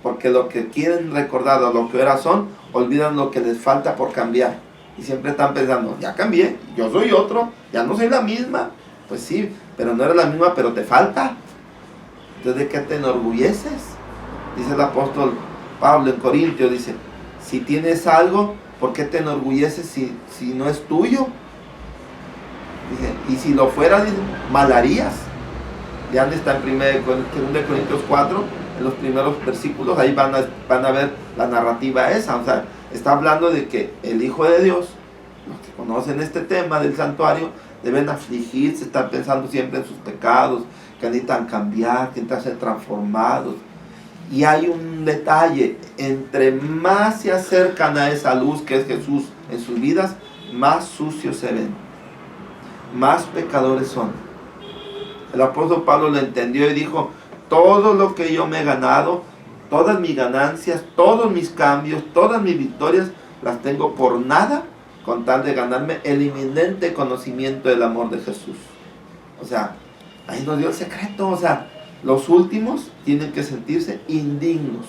porque lo que quieren recordar o lo que ahora son, olvidan lo que les falta por cambiar, y siempre están pensando: ya cambié, yo soy otro, ya no soy la misma. Pues sí, pero no eres la misma, pero te falta. Entonces, ¿de qué te enorgulleces? Dice el apóstol Pablo en Corintios, dice: si tienes algo, ¿por qué te enorgulleces si no es tuyo? Dice, y si lo fuera, dice, mal harías. Ya está en 2 Corintios 4, en los primeros versículos, ahí van a ver la narrativa esa. O sea, está hablando de que el Hijo de Dios, los que conocen este tema del santuario, deben afligirse, estar pensando siempre en sus pecados, que necesitan cambiar, que necesitan ser transformados. Y hay un detalle: entre más se acercan a esa luz que es Jesús en sus vidas, más sucios se ven, más pecadores son. El apóstol Pablo lo entendió y dijo: todo lo que yo me he ganado, todas mis ganancias, todos mis cambios, todas mis victorias, las tengo por nada, con tal de ganarme el inminente conocimiento del amor de Jesús. O sea, ahí nos dio el secreto. O sea, los últimos tienen que sentirse indignos,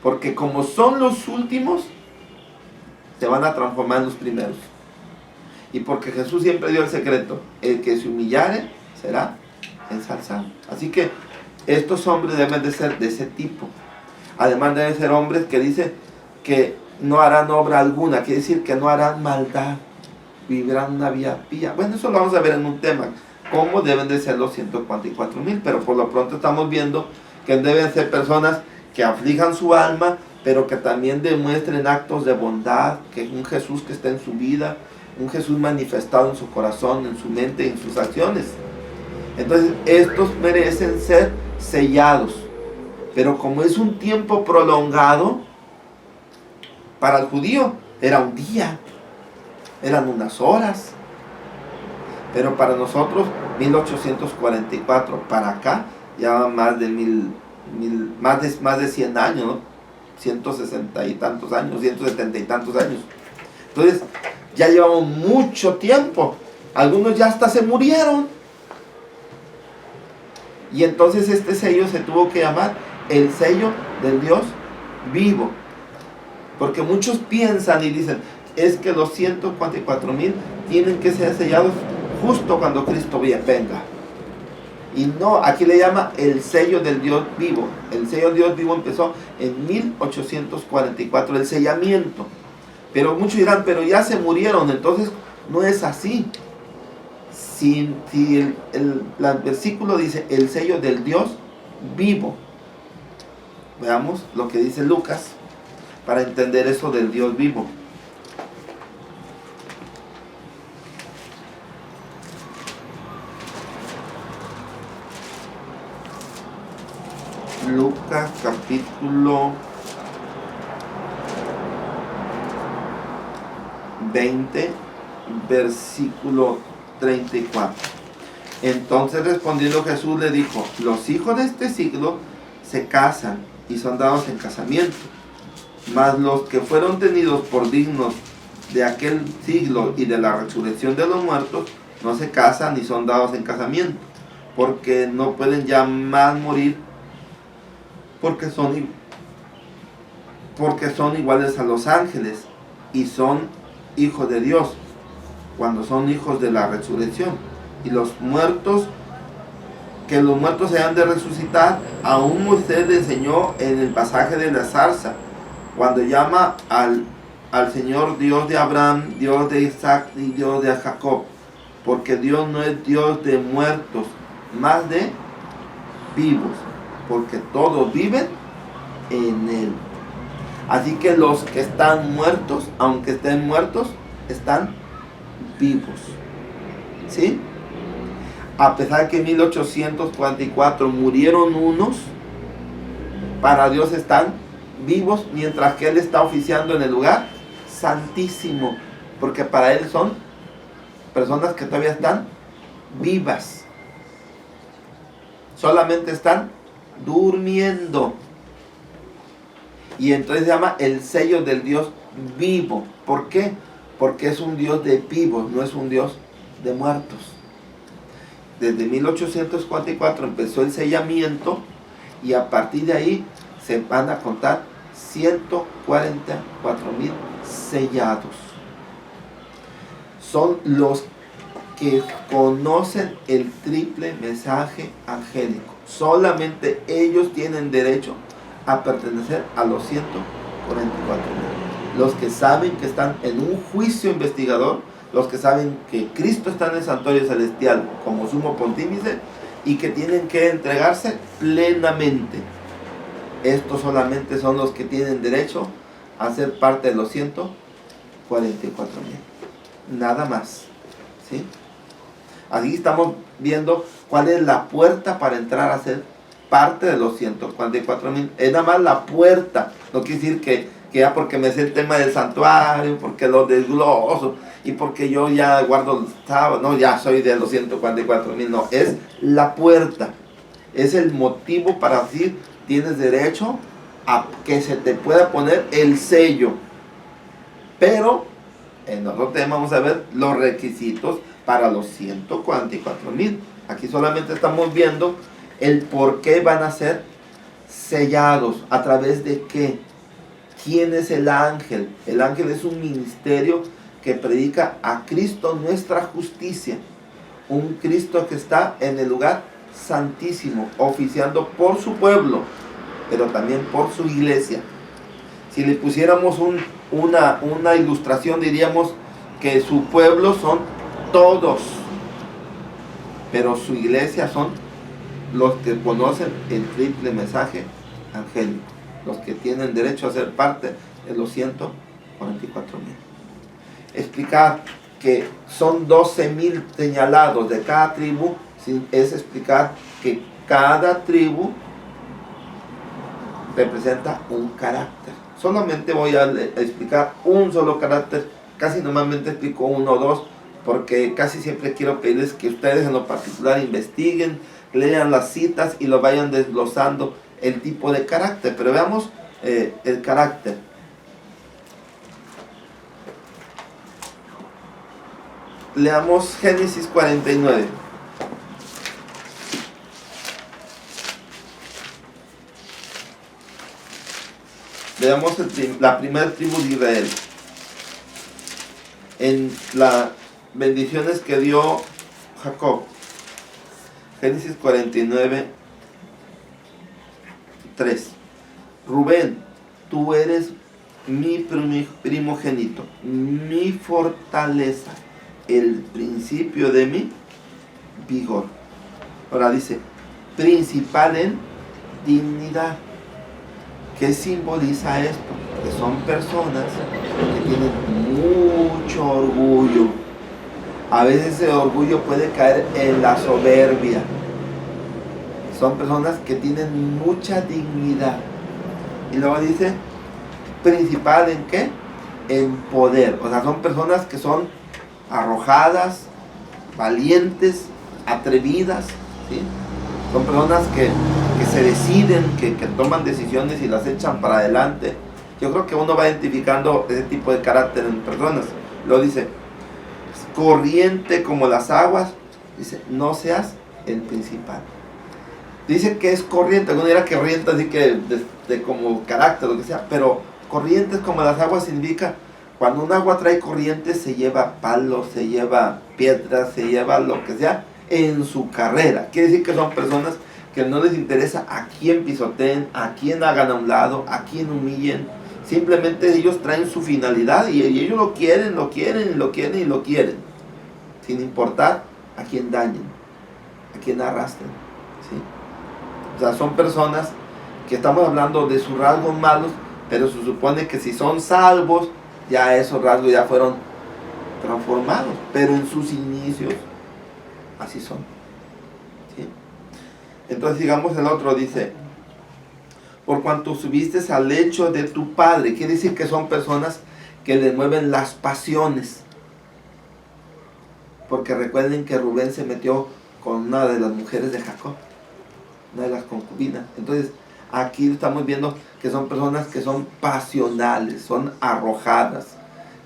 porque como son los últimos, se van a transformar en los primeros. Y porque Jesús siempre dio el secreto: el que se humillare será ensalzado. Así que estos hombres deben de ser de ese tipo. Además deben ser hombres que dice que no harán obra alguna, quiere decir que no harán maldad, vivirán una vida pía. Bueno, eso lo vamos a ver en un tema, cómo deben de ser los 144,000, pero por lo pronto estamos viendo que deben ser personas que aflijan su alma, pero que también demuestren actos de bondad, que es un Jesús que está en su vida, un Jesús manifestado en su corazón, en su mente y en sus acciones. Entonces, estos merecen ser sellados, pero como es un tiempo prolongado, para el judío era un día, eran unas horas, pero para nosotros 1844 para acá ya más de más de 100 años, ¿no? 160 y tantos años, 170 y tantos años. Entonces ya llevamos mucho tiempo, algunos ya hasta se murieron, y entonces este sello se tuvo que llamar el sello del Dios vivo. Porque muchos piensan y dicen, es que los 144,000 tienen que ser sellados justo cuando Cristo venga. Y no, aquí le llama el sello del Dios vivo. El sello del Dios vivo empezó en 1844, el sellamiento. Pero muchos dirán, pero ya se murieron, entonces no es así. Si el versículo dice el sello del Dios vivo. Veamos lo que dice Lucas para entender eso del Dios vivo. Lucas capítulo 20, versículo 34. Entonces respondiendo Jesús le dijo, los hijos de este siglo se casan y son dados en casamiento, mas los que fueron tenidos por dignos de aquel siglo y de la resurrección de los muertos no se casan ni son dados en casamiento, porque no pueden ya más morir, porque son iguales a los ángeles y son hijos de Dios cuando son hijos de la resurrección. Y los muertos, que los muertos se han de resucitar, aún Moisés le enseñó en el pasaje de la zarza, cuando llama al Señor Dios de Abraham, Dios de Isaac y Dios de Jacob, porque Dios no es Dios de muertos, más de vivos, porque todos viven en Él. Así que los que están muertos, aunque estén muertos, están vivos. ¿Sí? A pesar de que en 1844 murieron unos, para Dios están vivos, mientras que Él está oficiando en el lugar santísimo, porque para Él son personas que todavía están vivas, solamente están durmiendo. Y entonces se llama el sello del Dios vivo. ¿Por qué? Porque es un Dios de vivos, no es un Dios de muertos. Desde 1844 empezó el sellamiento y a partir de ahí se van a contar 144,000 sellados. Son los que conocen el triple mensaje angélico. Solamente ellos tienen derecho a pertenecer a los 144,000. Los que saben que están en un juicio investigador, los que saben que Cristo está en el santuario celestial como sumo pontífice y que tienen que entregarse plenamente. Estos solamente son los que tienen derecho a ser parte de los 144,000. Nada más. ¿Sí? Así estamos viendo cuál es la puerta para entrar a ser parte de los 144,000. Es nada más la puerta. No quiere decir que ya porque me sé el tema del santuario, porque lo desgloso y porque yo ya guardo el sábado, no, ya soy de los 144,000. No, es la puerta. Es el motivo para decir tienes derecho a que se te pueda poner el sello. Pero en otro tema vamos a ver los requisitos para los 144,000. Aquí solamente estamos viendo el por qué van a ser sellados, a través de qué, quién es el ángel. El ángel es un ministerio que predica a Cristo nuestra justicia, un Cristo que está en el lugar santísimo, oficiando por su pueblo, pero también por su iglesia. Si le pusiéramos una ilustración, diríamos que su pueblo son todos, pero su iglesia son los que conocen el triple mensaje angélico, los que tienen derecho a ser parte de los 144,000. Explicar que son 12,000 señalados de cada tribu es explicar que cada tribu representa un carácter. Solamente voy a explicar un solo carácter. Casi normalmente explico uno o dos, porque casi siempre quiero pedirles que ustedes en lo particular investiguen, lean las citas y lo vayan desglosando el tipo de carácter. Pero veamos el carácter. Leamos Génesis 49. Veamos la primera tribu de Israel. En las bendiciones que dio Jacob. Génesis 49, 3. Rubén, tú eres mi primogénito, mi fortaleza, el principio de mi vigor. Ahora dice, principal en dignidad. ¿Qué simboliza esto? Que son personas que tienen mucho orgullo. A veces ese orgullo puede caer en la soberbia. Son personas que tienen mucha dignidad. Y luego dice, principal en ¿qué? En poder. O sea, son personas que son arrojadas, valientes, atrevidas, ¿sí? Son personas que se deciden, que toman decisiones y las echan para adelante. Yo creo que uno va identificando ese tipo de carácter en personas. Luego dice, corriente como las aguas, dice, no seas el principal. Dice que es corriente, alguna era que corriente así que de como carácter, lo que sea, pero corrientes como las aguas significa, cuando un agua trae corriente se lleva palos, se lleva piedras, se lleva lo que sea en su carrera. Quiere decir que son personas que no les interesa a quién pisoteen, a quién hagan a un lado, a quién humillen. Simplemente ellos traen su finalidad y ellos lo quieren, lo quieren, lo quieren y lo quieren. Sin importar a quién dañen, a quién arrastren, ¿sí? O sea, son personas que estamos hablando de sus rasgos malos, pero se supone que si son salvos, ya esos rasgos ya fueron transformados. Pero en sus inicios, así son, ¿sí? Entonces, digamos, el otro dice, por cuanto subiste al lecho de tu padre. Quiere decir que son personas que le mueven las pasiones. Porque recuerden que Rubén se metió con una de las mujeres de Jacob, una de las concubinas. Entonces, aquí estamos viendo que son personas que son pasionales, son arrojadas,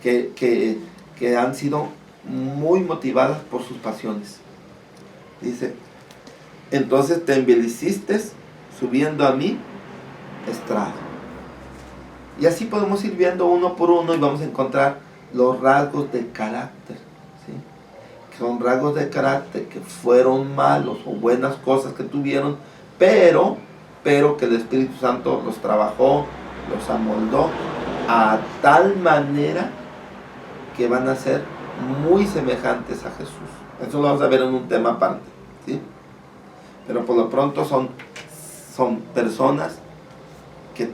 que han sido muy motivadas por sus pasiones. Dice, entonces te envileciste subiendo a mi estrado. Y así podemos ir viendo uno por uno y vamos a encontrar los rasgos de carácter, ¿sí? Que son rasgos de carácter que fueron malos o buenas cosas que tuvieron, pero que el Espíritu Santo los trabajó, los amoldó a tal manera que van a ser muy semejantes a Jesús. Eso lo vamos a ver en un tema aparte, ¿sí? Pero por lo pronto son personas que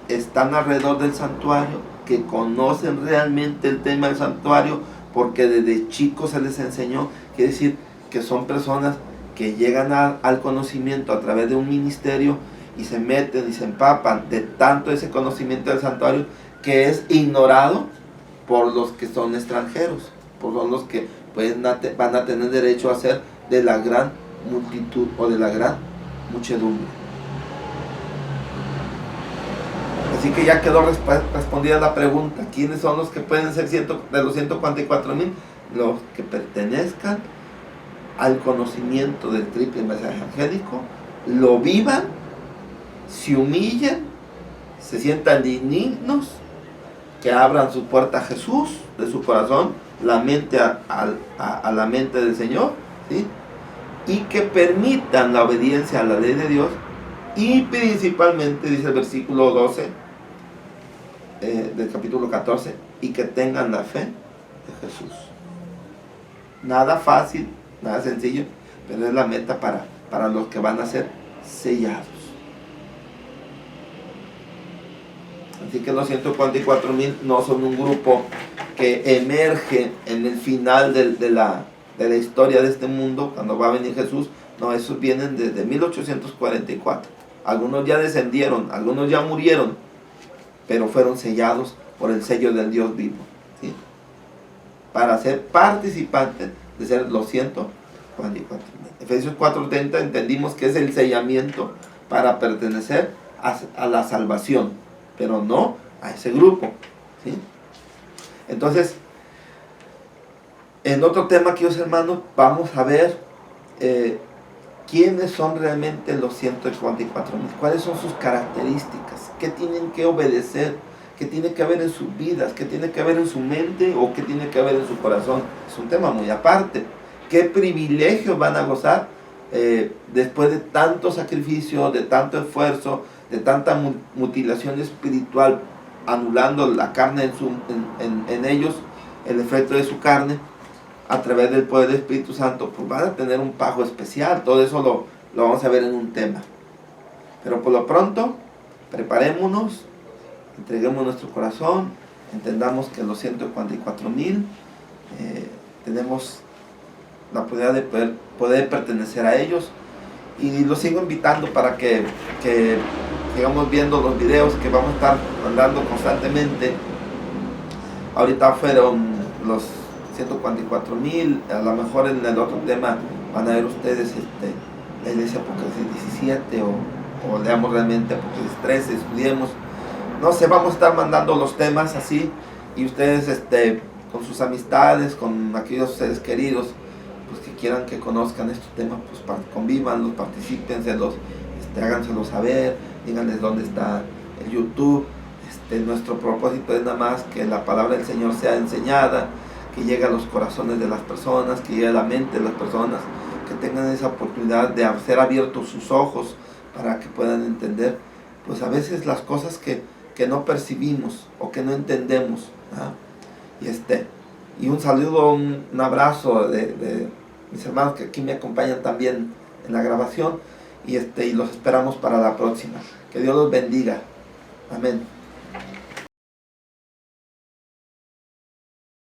están alrededor del santuario, que conocen realmente el tema del santuario, porque desde chicos se les enseñó. Quiere decir que son personas que llegan al conocimiento a través de un ministerio y se meten y se empapan de tanto ese conocimiento del santuario que es ignorado por los que son extranjeros, por los que van a tener derecho a ser de la gran multitud o de la gran muchedumbre. Así que ya quedó respondida la pregunta, ¿quiénes son los que pueden ser de los 144,000? Los que pertenezcan al conocimiento del triple mensaje angélico, lo vivan, se humillen, se sientan dignos, que abran su puerta a Jesús de su corazón, la mente a la mente del Señor, ¿sí? Y que permitan la obediencia a la ley de Dios, y principalmente, dice el versículo 12 del capítulo 14, y que tengan la fe de Jesús. Nada fácil, nada sencillo, pero es la meta para los que van a ser sellados. Así que los 144,000 no son un grupo que emerge en el final de la historia de este mundo, cuando va a venir Jesús. No, esos vienen desde 1844. Algunos ya descendieron, algunos ya murieron, pero fueron sellados por el sello del Dios vivo, ¿sí? Para ser participantes de ser los 144,000. Efesios 4:30 entendimos que es el sellamiento para pertenecer a la salvación, pero no a ese grupo, ¿sí? Entonces, en otro tema, queridos hermanos, vamos a ver ¿quiénes son realmente los 144,000? ¿Cuáles son sus características? ¿Qué tienen que obedecer? ¿Qué tiene que haber en sus vidas? ¿Qué tiene que haber en su mente? ¿O qué tiene que haber en su corazón? Es un tema muy aparte. ¿Qué privilegios van a gozar después de tanto sacrificio, de tanto esfuerzo, de tanta mutilación espiritual, anulando la carne en ellos, el efecto de su carne, a través del poder del Espíritu Santo? Pues van a tener un pago especial. Todo eso lo vamos a ver en un tema. Pero por lo pronto, preparémonos, entreguemos nuestro corazón, entendamos que los 144,000 tenemos la posibilidad de poder pertenecer a ellos, y los sigo invitando para que sigamos viendo los videos que vamos a estar mandando constantemente. Ahorita fueron los 144,000, a lo mejor en el otro tema van a ver ustedes la iglesia Apocalipsis 17 o leamos realmente Apocalipsis 13, estudiemos. No sé, vamos a estar mandando los temas así, y ustedes con sus amistades, con aquellos seres queridos, pues que quieran que conozcan estos temas, pues convívanlos, particípenselos, háganselos saber, díganles dónde está el YouTube. Nuestro propósito es nada más que la palabra del Señor sea enseñada, que llegue a los corazones de las personas, que llegue a la mente de las personas, que tengan esa oportunidad de ser abiertos sus ojos para que puedan entender, pues a veces las cosas que no percibimos o que no entendemos, ¿ah? Y un saludo, un abrazo de mis hermanos que aquí me acompañan también en la grabación, y los esperamos para la próxima. Que Dios los bendiga. Amén.